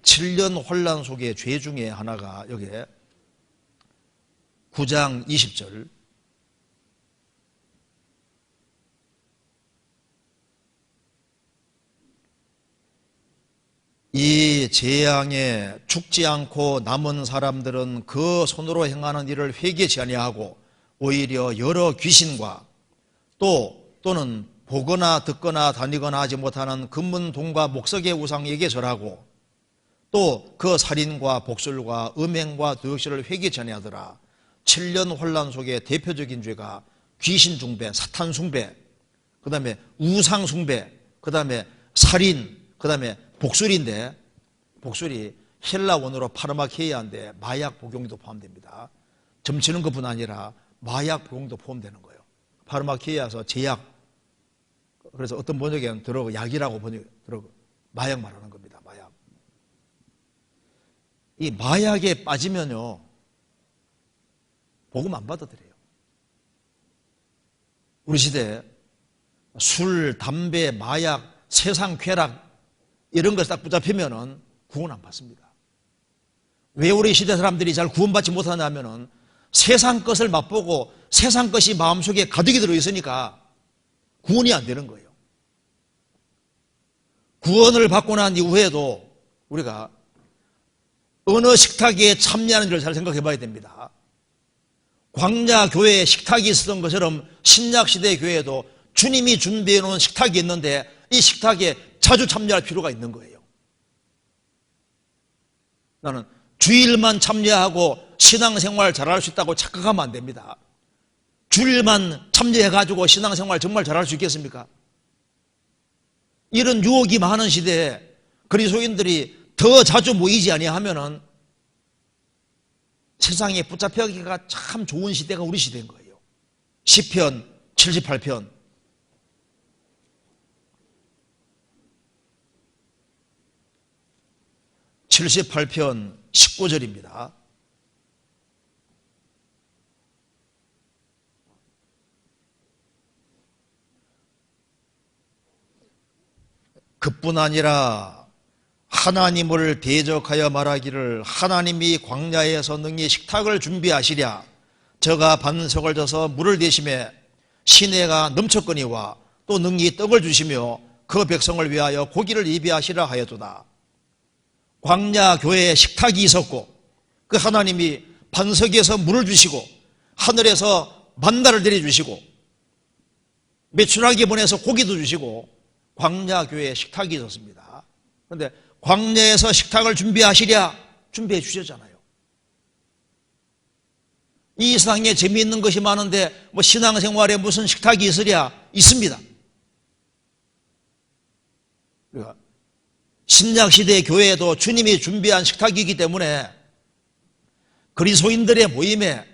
7년 혼란 속의 죄 중에 하나가 여기에 9장 20절 이 재앙에 죽지 않고 남은 사람들은 그 손으로 행하는 일을 회개치 아니하고 오히려 여러 귀신과 또는 보거나 듣거나 다니거나 하지 못하는 금문동과 목석의 우상에게 절하고 또 그 살인과 복술과 음행과 도역질을 회개치 아니하더라. 7년 혼란 속의 대표적인 죄가 귀신 숭배, 사탄 숭배, 그 다음에 우상 숭배, 그 다음에 살인, 그 다음에 복술인데 복술이 헬라 원어로 파르마케이아인데 마약 복용도 포함됩니다. 점치는 것뿐 아니라 마약 복용도 포함되는 거예요. 파르마케이아에서 제약, 그래서 어떤 번역에는 드러그 약이라고 드러그 마약 말하는 겁니다. 마약. 이 마약에 빠지면요 복음 안 받아들여요. 우리 시대에 술, 담배, 마약, 세상 쾌락 이런 것을 딱 붙잡히면은 구원 안 받습니다. 왜 우리 시대 사람들이 잘 구원받지 못하냐면은 세상 것을 맛보고 세상 것이 마음속에 가득히 들어있으니까 구원이 안 되는 거예요. 구원을 받고 난 이후에도 우리가 어느 식탁에 참여하는지를 잘 생각해 봐야 됩니다. 광야 교회에 식탁이 있었던 것처럼 신약시대 교회에도 주님이 준비해 놓은 식탁이 있는데 이 식탁에 자주 참여할 필요가 있는 거예요. 나는 주일만 참여하고 신앙생활 잘할 수 있다고 착각하면 안 됩니다. 주일만 참여해가지고 신앙생활 정말 잘할 수 있겠습니까? 이런 유혹이 많은 시대에 그리스도인들이 더 자주 모이지 아니하면은 세상에 붙잡혀가기가 참 좋은 시대가 우리 시대인 거예요. 시편 78편 78편 19절입니다. 그뿐 아니라 하나님을 대적하여 말하기를 하나님이 광야에서 능히 식탁을 준비하시랴 저가 반석을 져서 물을 대심에 시내가 넘쳤거니와 또 능히 떡을 주시며 그 백성을 위하여 고기를 예비하시라 하였도다. 광야 교회에 식탁이 있었고 그 하나님이 반석에서 물을 주시고 하늘에서 만나를 내려주시고 메추라기 보내서 고기도 주시고 광야 교회에 식탁이 있었습니다. 그런데 광야에서 식탁을 준비하시랴 준비해 주셨잖아요. 이 세상에 재미있는 것이 많은데 뭐 신앙생활에 무슨 식탁이 있으랴? 있습니다. 그러니까 신약시대 교회에도 주님이 준비한 식탁이기 때문에 그리스도인들의 모임에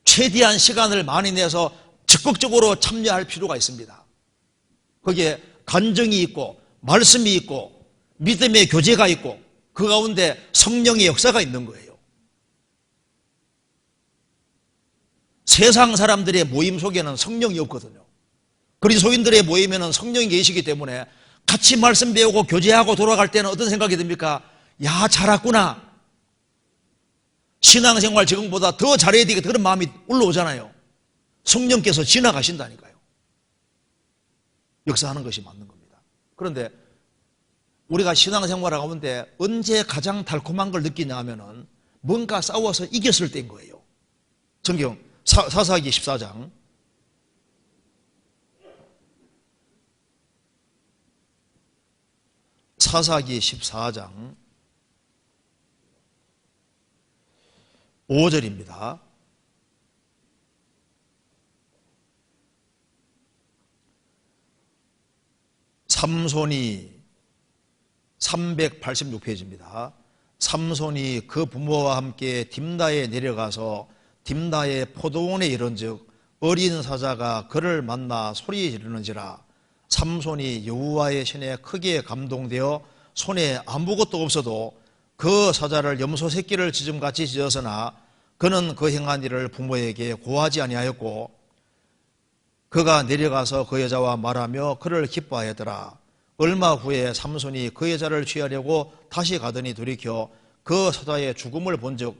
최대한 시간을 많이 내서 적극적으로 참여할 필요가 있습니다. 거기에 간증이 있고 말씀이 있고 믿음의 교제가 있고 그 가운데 성령의 역사가 있는 거예요. 세상 사람들의 모임 속에는 성령이 없거든요. 그리스도인들의 모임에는 성령이 계시기 때문에 같이 말씀 배우고 교제하고 돌아갈 때는 어떤 생각이 듭니까? 야, 잘했구나. 신앙생활 지금보다 더 잘해야 되겠다. 그런 마음이 올라오잖아요. 성령께서 지나가신다니까요. 역사하는 것이 맞는 겁니다. 그런데 우리가 신앙생활을 하는데 언제 가장 달콤한 걸 느끼냐 하면은 뭔가 싸워서 이겼을 때인 거예요. 성경 사사기 14장 사사기 14장 5절입니다. 삼손이 386페이지입니다. 삼손이 그 부모와 함께 딥나에 내려가서 딥나의 포도원에 이른즉 어린 사자가 그를 만나 소리 지르는지라. 삼손이 여호와의 신에 크게 감동되어 손에 아무것도 없어도 그 사자를 염소 새끼를 지짐같이 지었으나 그는 그 행한 일을 부모에게 고하지 아니하였고 그가 내려가서 그 여자와 말하며 그를 기뻐하였더라. 얼마 후에 삼손이 그 여자를 취하려고 다시 가더니 돌이켜 그 사자의 죽음을 본즉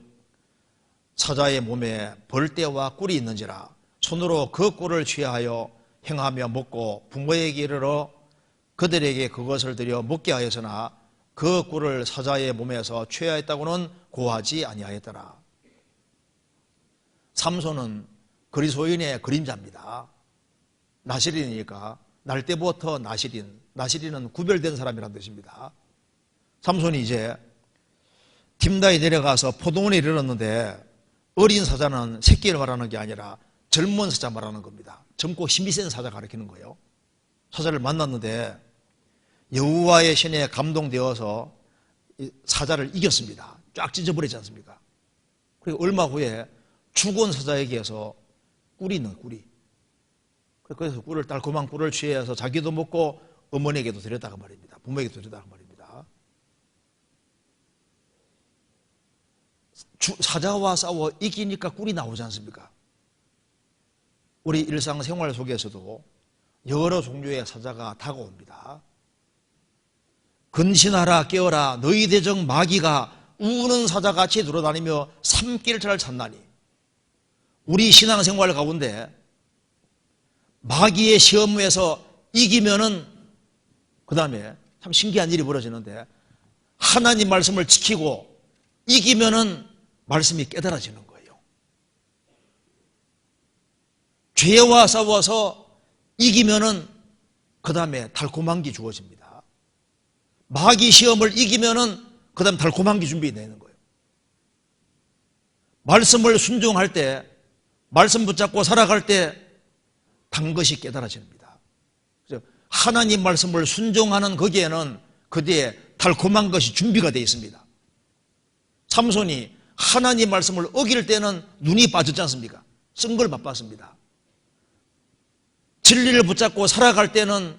사자의 몸에 벌떼와 꿀이 있는지라. 손으로 그 꿀을 취하여 행하며 먹고 부모에게 이르러 그들에게 그것을 드려 먹게 하였으나 그 꿀을 사자의 몸에서 취하였다고는 고하지 아니하였더라. 삼손은 그리스도인의 그림자입니다. 나시린이니까 날 때부터 나시린은 구별된 사람이라는 뜻입니다. 삼손이 이제 딥나에 내려가서 포도원에 이르렀는데 어린 사자는 새끼를 말하는 게 아니라 젊은 사자 말하는 겁니다. 젊고 힘이 센 사자 가리키는 거예요. 사자를 만났는데 여호와의 신에 감동되어서 사자를 이겼습니다. 쫙 찢어버리지 않습니까? 그리고 얼마 후에 죽은 사자에게서 꿀이 있는 꿀이. 그래서 꿀을 달콤한 꿀을 취해서 자기도 먹고 어머니에게도 드렸다가 말입니다. 부모에게도 드렸다가 말입니다. 사자와 싸워 이기니까 꿀이 나오지 않습니까? 우리 일상생활 속에서도 여러 종류의 사자가 다가옵니다. 근신하라 깨어라 너희 대적 마귀가 우는 사자같이 돌아다니며 삼킬자를 찾나니. 우리 신앙생활 가운데 마귀의 시험에서 이기면은 그 다음에 참 신기한 일이 벌어지는데 하나님 말씀을 지키고 이기면은 말씀이 깨달아지는 거예요. 죄와 싸워서 이기면은 그 다음에 달콤한 게 주어집니다. 마귀 시험을 이기면은 그 다음 달콤한 게 준비되는 거예요. 말씀을 순종할 때, 말씀 붙잡고 살아갈 때 단 것이 깨달아집니다. 그래서 하나님 말씀을 순종하는 거기에는 그 뒤에 달콤한 것이 준비가 되어 있습니다. 삼손이 하나님 말씀을 어길 때는 눈이 빠졌지 않습니까? 쓴 걸 맛봤습니다. 진리를 붙잡고 살아갈 때는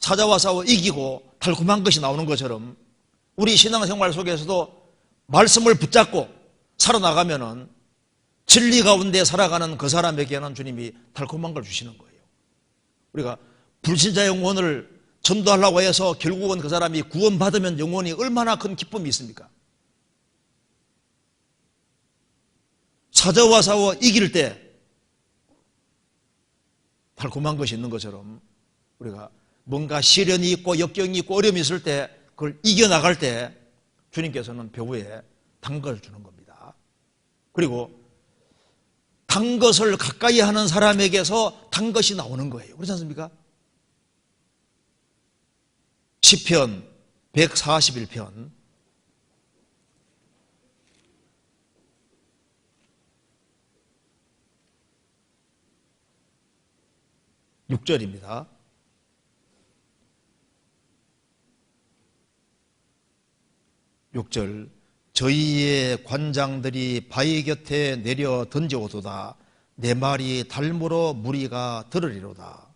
사자와 싸워 이기고 달콤한 것이 나오는 것처럼 우리 신앙생활 속에서도 말씀을 붙잡고 살아나가면은 진리 가운데 살아가는 그 사람에게는 주님이 달콤한 걸 주시는 거예요. 우리가 불신자 영혼을 전도하려고 해서 결국은 그 사람이 구원받으면 영혼이 얼마나 큰 기쁨이 있습니까? 사자와 싸워 이길 때 달콤한 것이 있는 것처럼 우리가 뭔가 시련이 있고 역경이 있고 어려움이 있을 때 그걸 이겨나갈 때 주님께서는 배후에 단 것을 주는 겁니다. 그리고 단 것을 가까이 하는 사람에게서 단 것이 나오는 거예요. 그렇지 않습니까? 시편 141편 6절입니다. 저희의 관장들이 바위 곁에 내려 던져오도다. 내 말이 달무로 무리가 들으리로다.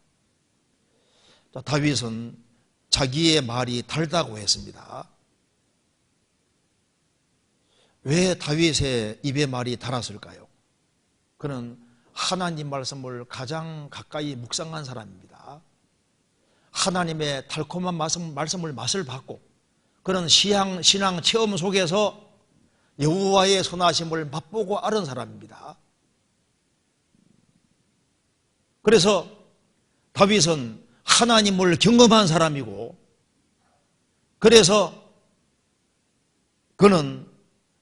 다윗은 자기의 말이 달다고 했습니다. 왜 다윗의 입의 말이 달았을까요? 그는 하나님 말씀을 가장 가까이 묵상한 사람입니다. 하나님의 달콤한 말씀을 맛을 봤고 그런 신앙 체험 속에서 여호와의 선하심을 맛보고 알은 사람입니다. 그래서 다윗은 하나님을 경험한 사람이고, 그래서 그는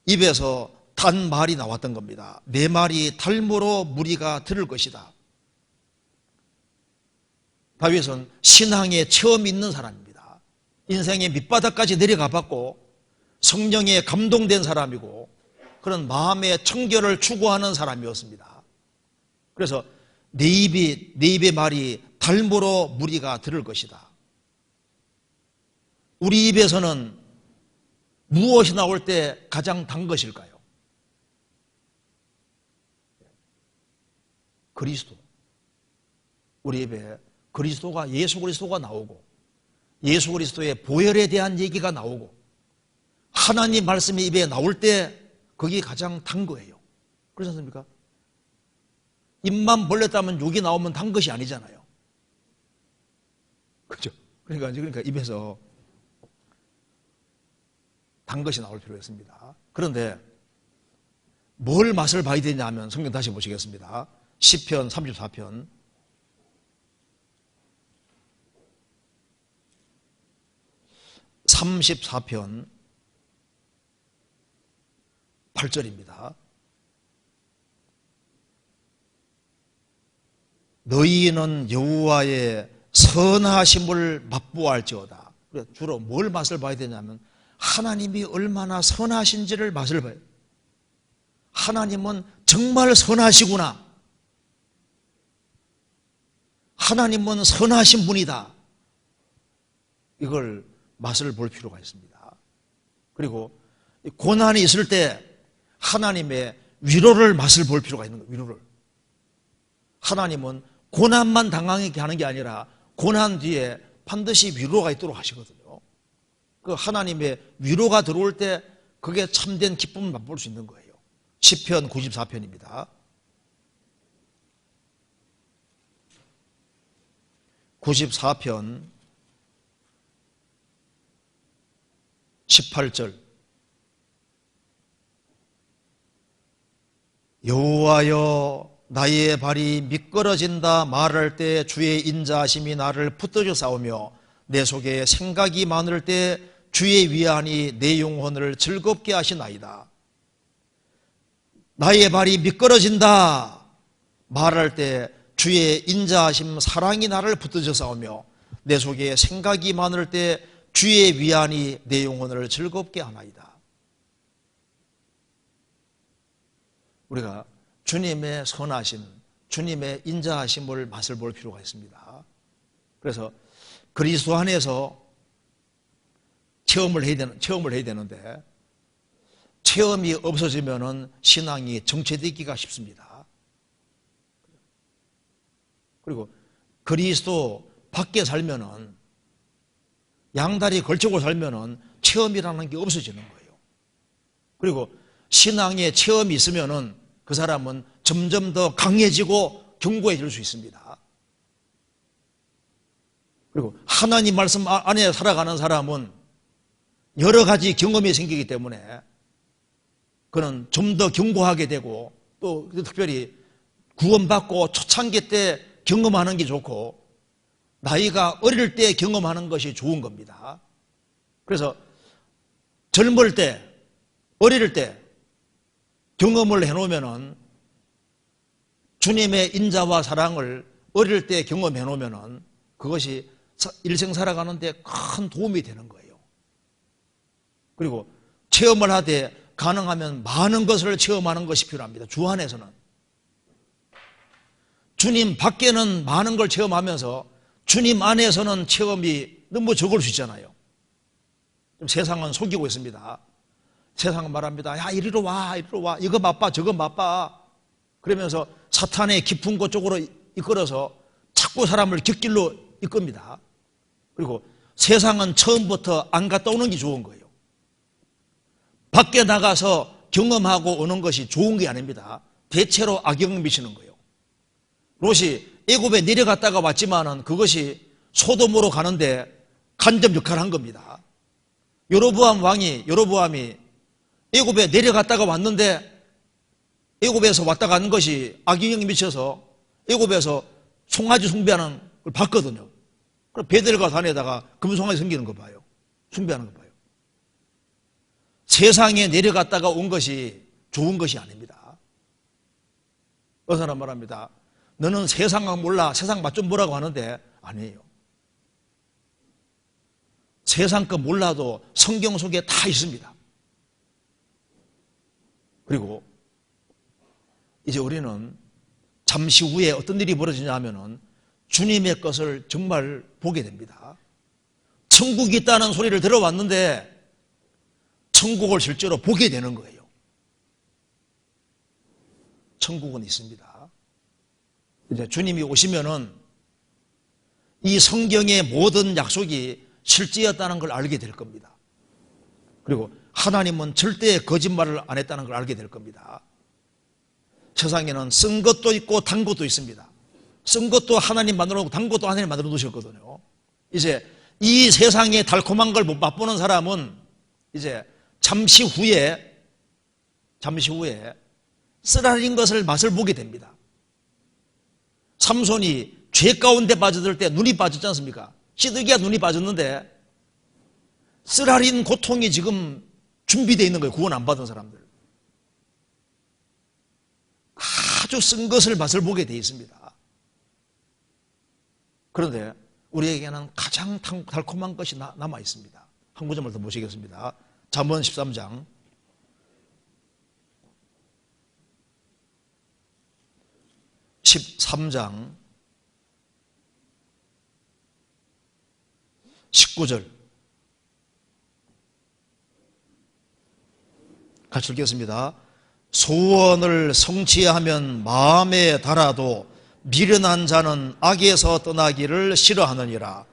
입에서 단 말이 나왔던 겁니다. 내 말이 달므로 무리가 들을 것이다. 다윗은 신앙에 체험이 있는 사람입니다. 인생의 밑바닥까지 내려가 봤고 성령에 감동된 사람이고 그런 마음의 청결을 추구하는 사람이었습니다. 그래서 내 입의 말이 달므로 무리가 들을 것이다. 우리 입에서는 무엇이 나올 때 가장 단 것일까요? 그리스도. 우리 입에 그리스도가, 예수 그리스도가 나오고 예수 그리스도의 보혈에 대한 얘기가 나오고 하나님 말씀이 입에 나올 때 그게 가장 단 거예요. 그렇지 않습니까? 입만 벌렸다면 욕이 나오면 단 것이 아니잖아요. 그렇죠? 그러니까 입에서 단 것이 나올 필요가 있습니다. 그런데 뭘 맛을 봐야 되냐면 성경 다시 보시겠습니다. 시편 34편 8절입니다. 너희는 여호와의 선하심을 맛보알지어다. 주로 뭘 맛을 봐야 되냐면 하나님이 얼마나 선하신지를 맛을 봐요. 하나님은 정말 선하시구나. 하나님은 선하신 분이다. 이걸 맛을 볼 필요가 있습니다. 그리고 고난이 있을 때 하나님의 위로를 맛을 볼 필요가 있는 거예요. 위로를. 하나님은 고난만 당하게 하는 게 아니라 고난 뒤에 반드시 위로가 있도록 하시거든요. 그 하나님의 위로가 들어올 때 그게 참된 기쁨을 맛볼 수 있는 거예요. 시편 94편입니다. 94편 18절 여호와여 나의 발이 미끄러진다 말할 때 주의 인자하심이 나를 붙들어 싸우며 내 속에 생각이 많을 때 주의 위안이 내 영혼을 즐겁게 하시나이다. 나의 발이 미끄러진다 말할 때 주의 인자하심 사랑이 나를 붙들어 싸우며 내 속에 생각이 많을 때 주의 위안이 내 영혼을 즐겁게 하나이다. 우리가 주님의 선하심, 주님의 인자하심을 맛을 볼 필요가 있습니다. 그래서 그리스도 안에서 체험을 해야 되는데 체험이 없어지면은 신앙이 정체되기가 쉽습니다. 그리고 그리스도 밖에 살면은 양다리 걸치고 살면은 체험이라는 게 없어지는 거예요. 그리고 신앙에 체험이 있으면은 그 사람은 점점 더 강해지고 견고해질 수 있습니다. 그리고 하나님 말씀 안에 살아가는 사람은 여러 가지 경험이 생기기 때문에 그는 좀 더 견고하게 되고 또 특별히 구원받고 초창기 때 경험하는 게 좋고 나이가 어릴 때 경험하는 것이 좋은 겁니다. 그래서 젊을 때, 어릴 때 경험을 해놓으면은 주님의 인자와 사랑을 어릴 때 경험해 놓으면은 그것이 일생 살아가는데 큰 도움이 되는 거예요. 그리고 체험을 하되 가능하면 많은 것을 체험하는 것이 필요합니다. 주 안에서는. 주님 밖에는 많은 걸 체험하면서 주님 안에서는 체험이 너무 적을 수 있잖아요. 세상은 속이고 있습니다. 세상은 말합니다. 야, 이리로 와, 이리로 와. 이거 맛봐, 저거 맛봐. 그러면서 사탄의 깊은 곳 쪽으로 이끌어서 자꾸 사람을 곁길로 이끕니다. 그리고 세상은 처음부터 안 갔다 오는 게 좋은 거예요. 밖에 나가서 경험하고 오는 것이 좋은 게 아닙니다. 대체로 악영향 미치는 거예요. 롯이 애굽에 내려갔다가 왔지만은 그것이 소돔으로 가는데 간접 역할을 한 겁니다. 여로보암이 애굽에 내려갔다가 왔는데 애굽에서 왔다 가는 것이 악영향이 미쳐서 애굽에서 송아지 숭배하는 걸 봤거든요. 그럼 베델과 산에다가 금송아지 섬기는 거 봐요. 숭배하는 거 봐요. 세상에 내려갔다가 온 것이 좋은 것이 아닙니다. 어느 사람 말합니다. 너는 세상을 몰라, 세상 맛 좀 보라고 하는데 아니에요. 세상 거 몰라도 성경 속에 다 있습니다. 그리고 이제 우리는 잠시 후에 어떤 일이 벌어지냐 하면은 주님의 것을 정말 보게 됩니다. 천국이 있다는 소리를 들어왔는데 천국을 실제로 보게 되는 거예요. 천국은 있습니다. 이제 주님이 오시면은 이 성경의 모든 약속이 실제였다는 걸 알게 될 겁니다. 그리고 하나님은 절대 거짓말을 안 했다는 걸 알게 될 겁니다. 세상에는 쓴 것도 있고 단 것도 있습니다. 쓴 것도 하나님 만들어 놓고 단 것도 하나님 만들어 놓으셨거든요. 이제 이 세상의 달콤한 걸 못 맛보는 사람은 이제 잠시 후에 쓰라린 것을 맛을 보게 됩니다. 삼손이 죄 가운데 빠져들 때 눈이 빠졌지 않습니까? 시드기야 눈이 빠졌는데 쓰라린 고통이 지금 준비되어 있는 거예요. 구원 안 받은 사람들. 아주 쓴 것을 맛을 보게 되어 있습니다. 그런데 우리에게는 가장 달콤한 것이 남아 있습니다. 한 구절만 더 보시겠습니다. 잠언 13장 13장 19절 같이 읽겠습니다. 소원을 성취하면 마음에 달아도 미련한 자는 악에서 떠나기를 싫어하느니라.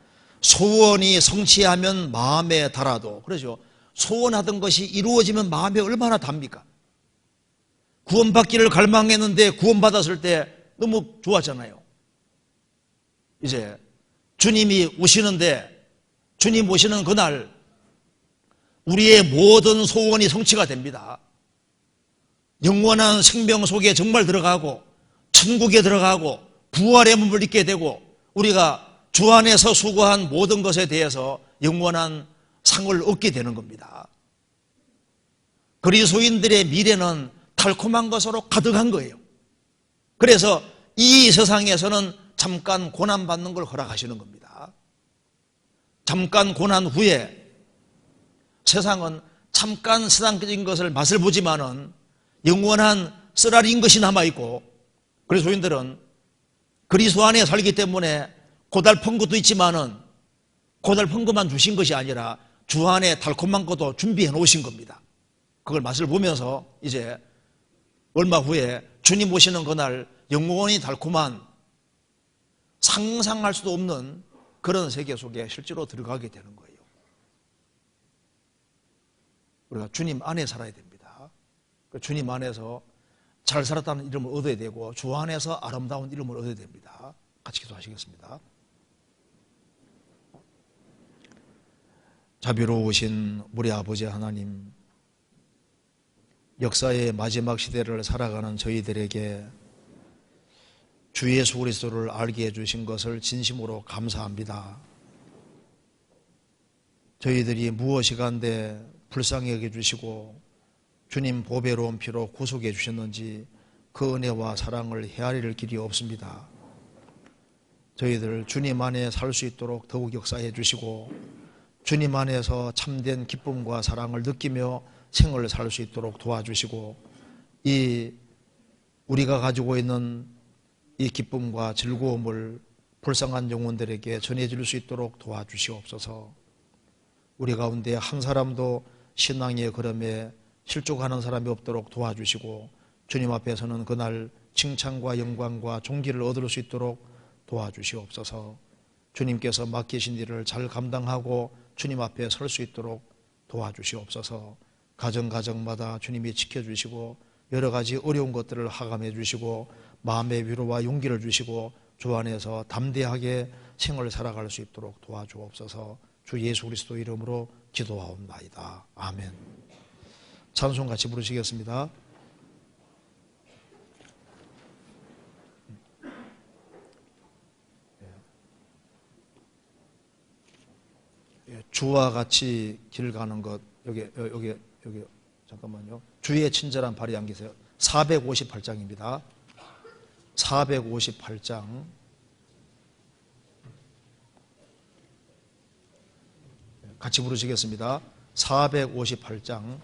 소원이 성취하면 마음에 달아도, 그렇죠? 소원하던 것이 이루어지면 마음에 얼마나 답니까? 구원받기를 갈망했는데 구원받았을 때 너무 좋았잖아요. 이제 주님이 오시는데, 주님 오시는 그날 우리의 모든 소원이 성취가 됩니다. 영원한 생명 속에 정말 들어가고 천국에 들어가고 부활의 몸을 입게 되고 우리가 주 안에서 수고한 모든 것에 대해서 영원한 상을 얻게 되는 겁니다. 그리스도인들의 미래는 달콤한 것으로 가득한 거예요. 그래서 이 세상에서는 잠깐 고난받는 걸 허락하시는 겁니다. 잠깐 고난 후에 세상은 잠깐 세상적인 것을 맛을 보지만은 영원한 쓰라린 것이 남아있고, 그리스도인들은 그리스도 안에 살기 때문에 고달픈 것도 있지만은 고달픈 것만 주신 것이 아니라 주 안에 달콤한 것도 준비해 놓으신 겁니다. 그걸 맛을 보면서 이제 얼마 후에 주님 오시는 그날 영원히 달콤한 상상할 수도 없는 그런 세계 속에 실제로 들어가게 되는 거예요. 우리가 주님 안에 살아야 됩니다. 주님 안에서 잘 살았다는 이름을 얻어야 되고 주 안에서 아름다운 이름을 얻어야 됩니다. 같이 기도하시겠습니다. 자비로우신 우리 아버지 하나님, 역사의 마지막 시대를 살아가는 저희들에게 주 예수 그리스도를 알게 해주신 것을 진심으로 감사합니다. 저희들이 무엇이 간데 불쌍히 여겨주시고 주님 보배로운 피로 구속해 주셨는지 그 은혜와 사랑을 헤아릴 길이 없습니다. 저희들 주님 안에 살 수 있도록 더욱 역사해 주시고 주님 안에서 참된 기쁨과 사랑을 느끼며 생을 살 수 있도록 도와주시고 이 우리가 가지고 있는 이 기쁨과 즐거움을 불쌍한 영혼들에게 전해줄 수 있도록 도와주시옵소서. 우리 가운데 한 사람도 신앙의 걸음에 실족하는 사람이 없도록 도와주시고 주님 앞에서는 그날 칭찬과 영광과 존귀를 얻을 수 있도록 도와주시옵소서. 주님께서 맡기신 일을 잘 감당하고 주님 앞에 설 수 있도록 도와주시옵소서. 가정마다 주님이 지켜주시고 여러 가지 어려운 것들을 하감해 주시고 마음의 위로와 용기를 주시고 주 안에서 담대하게 생을 살아갈 수 있도록 도와주옵소서. 주 예수 그리스도 이름으로 기도하옵나이다. 아멘. 찬송 같이 부르시겠습니다. 주와 같이 길 가는 것, 여기 잠깐만요. 주의 친절한 발이 안기세요. 458장입니다. 458장. 같이 부르시겠습니다. 458장.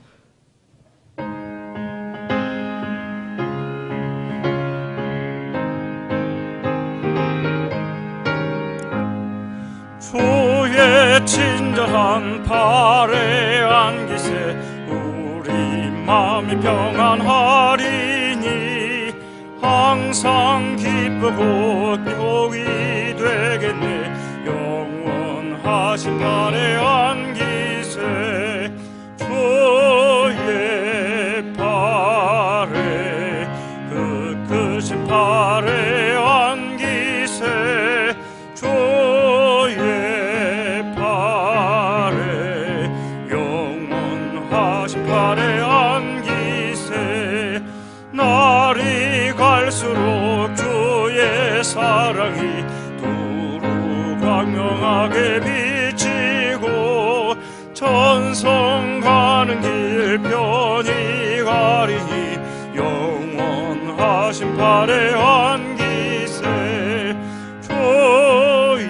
주의 친절한 발에 안기세 우리 마음이 평안하리니 항상 기쁘고 복이 되겠네. 영원하신 발에 안기세 주의 발에 그 크신 발에 안기세 주의 발에 영원하신 발에 안기세 날이 갈수록 주의 사랑이 두루 광명하게 비치고 천성 가는 길 편히 가리니 영원하신 발에 안기세 주의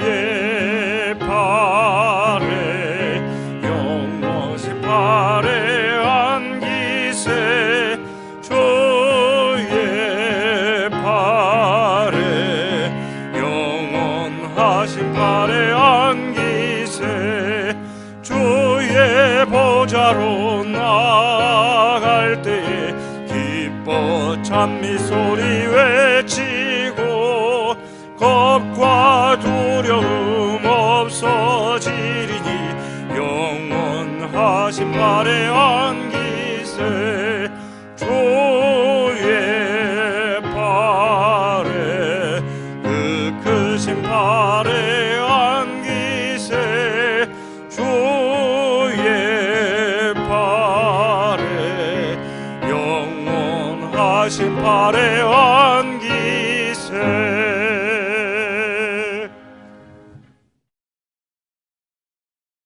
발에 영원하신 발에 안기세 주의 발에 영원하신 발에 안기세 주의 보좌로 나아갈 때에 기뻐 찬미 소리 외치고 겁과 두려움 없어지리니 영원하신 발에 안기세 주의 발에 그 크신 발에 안기세 주의 발에 영원하신 발에 안기세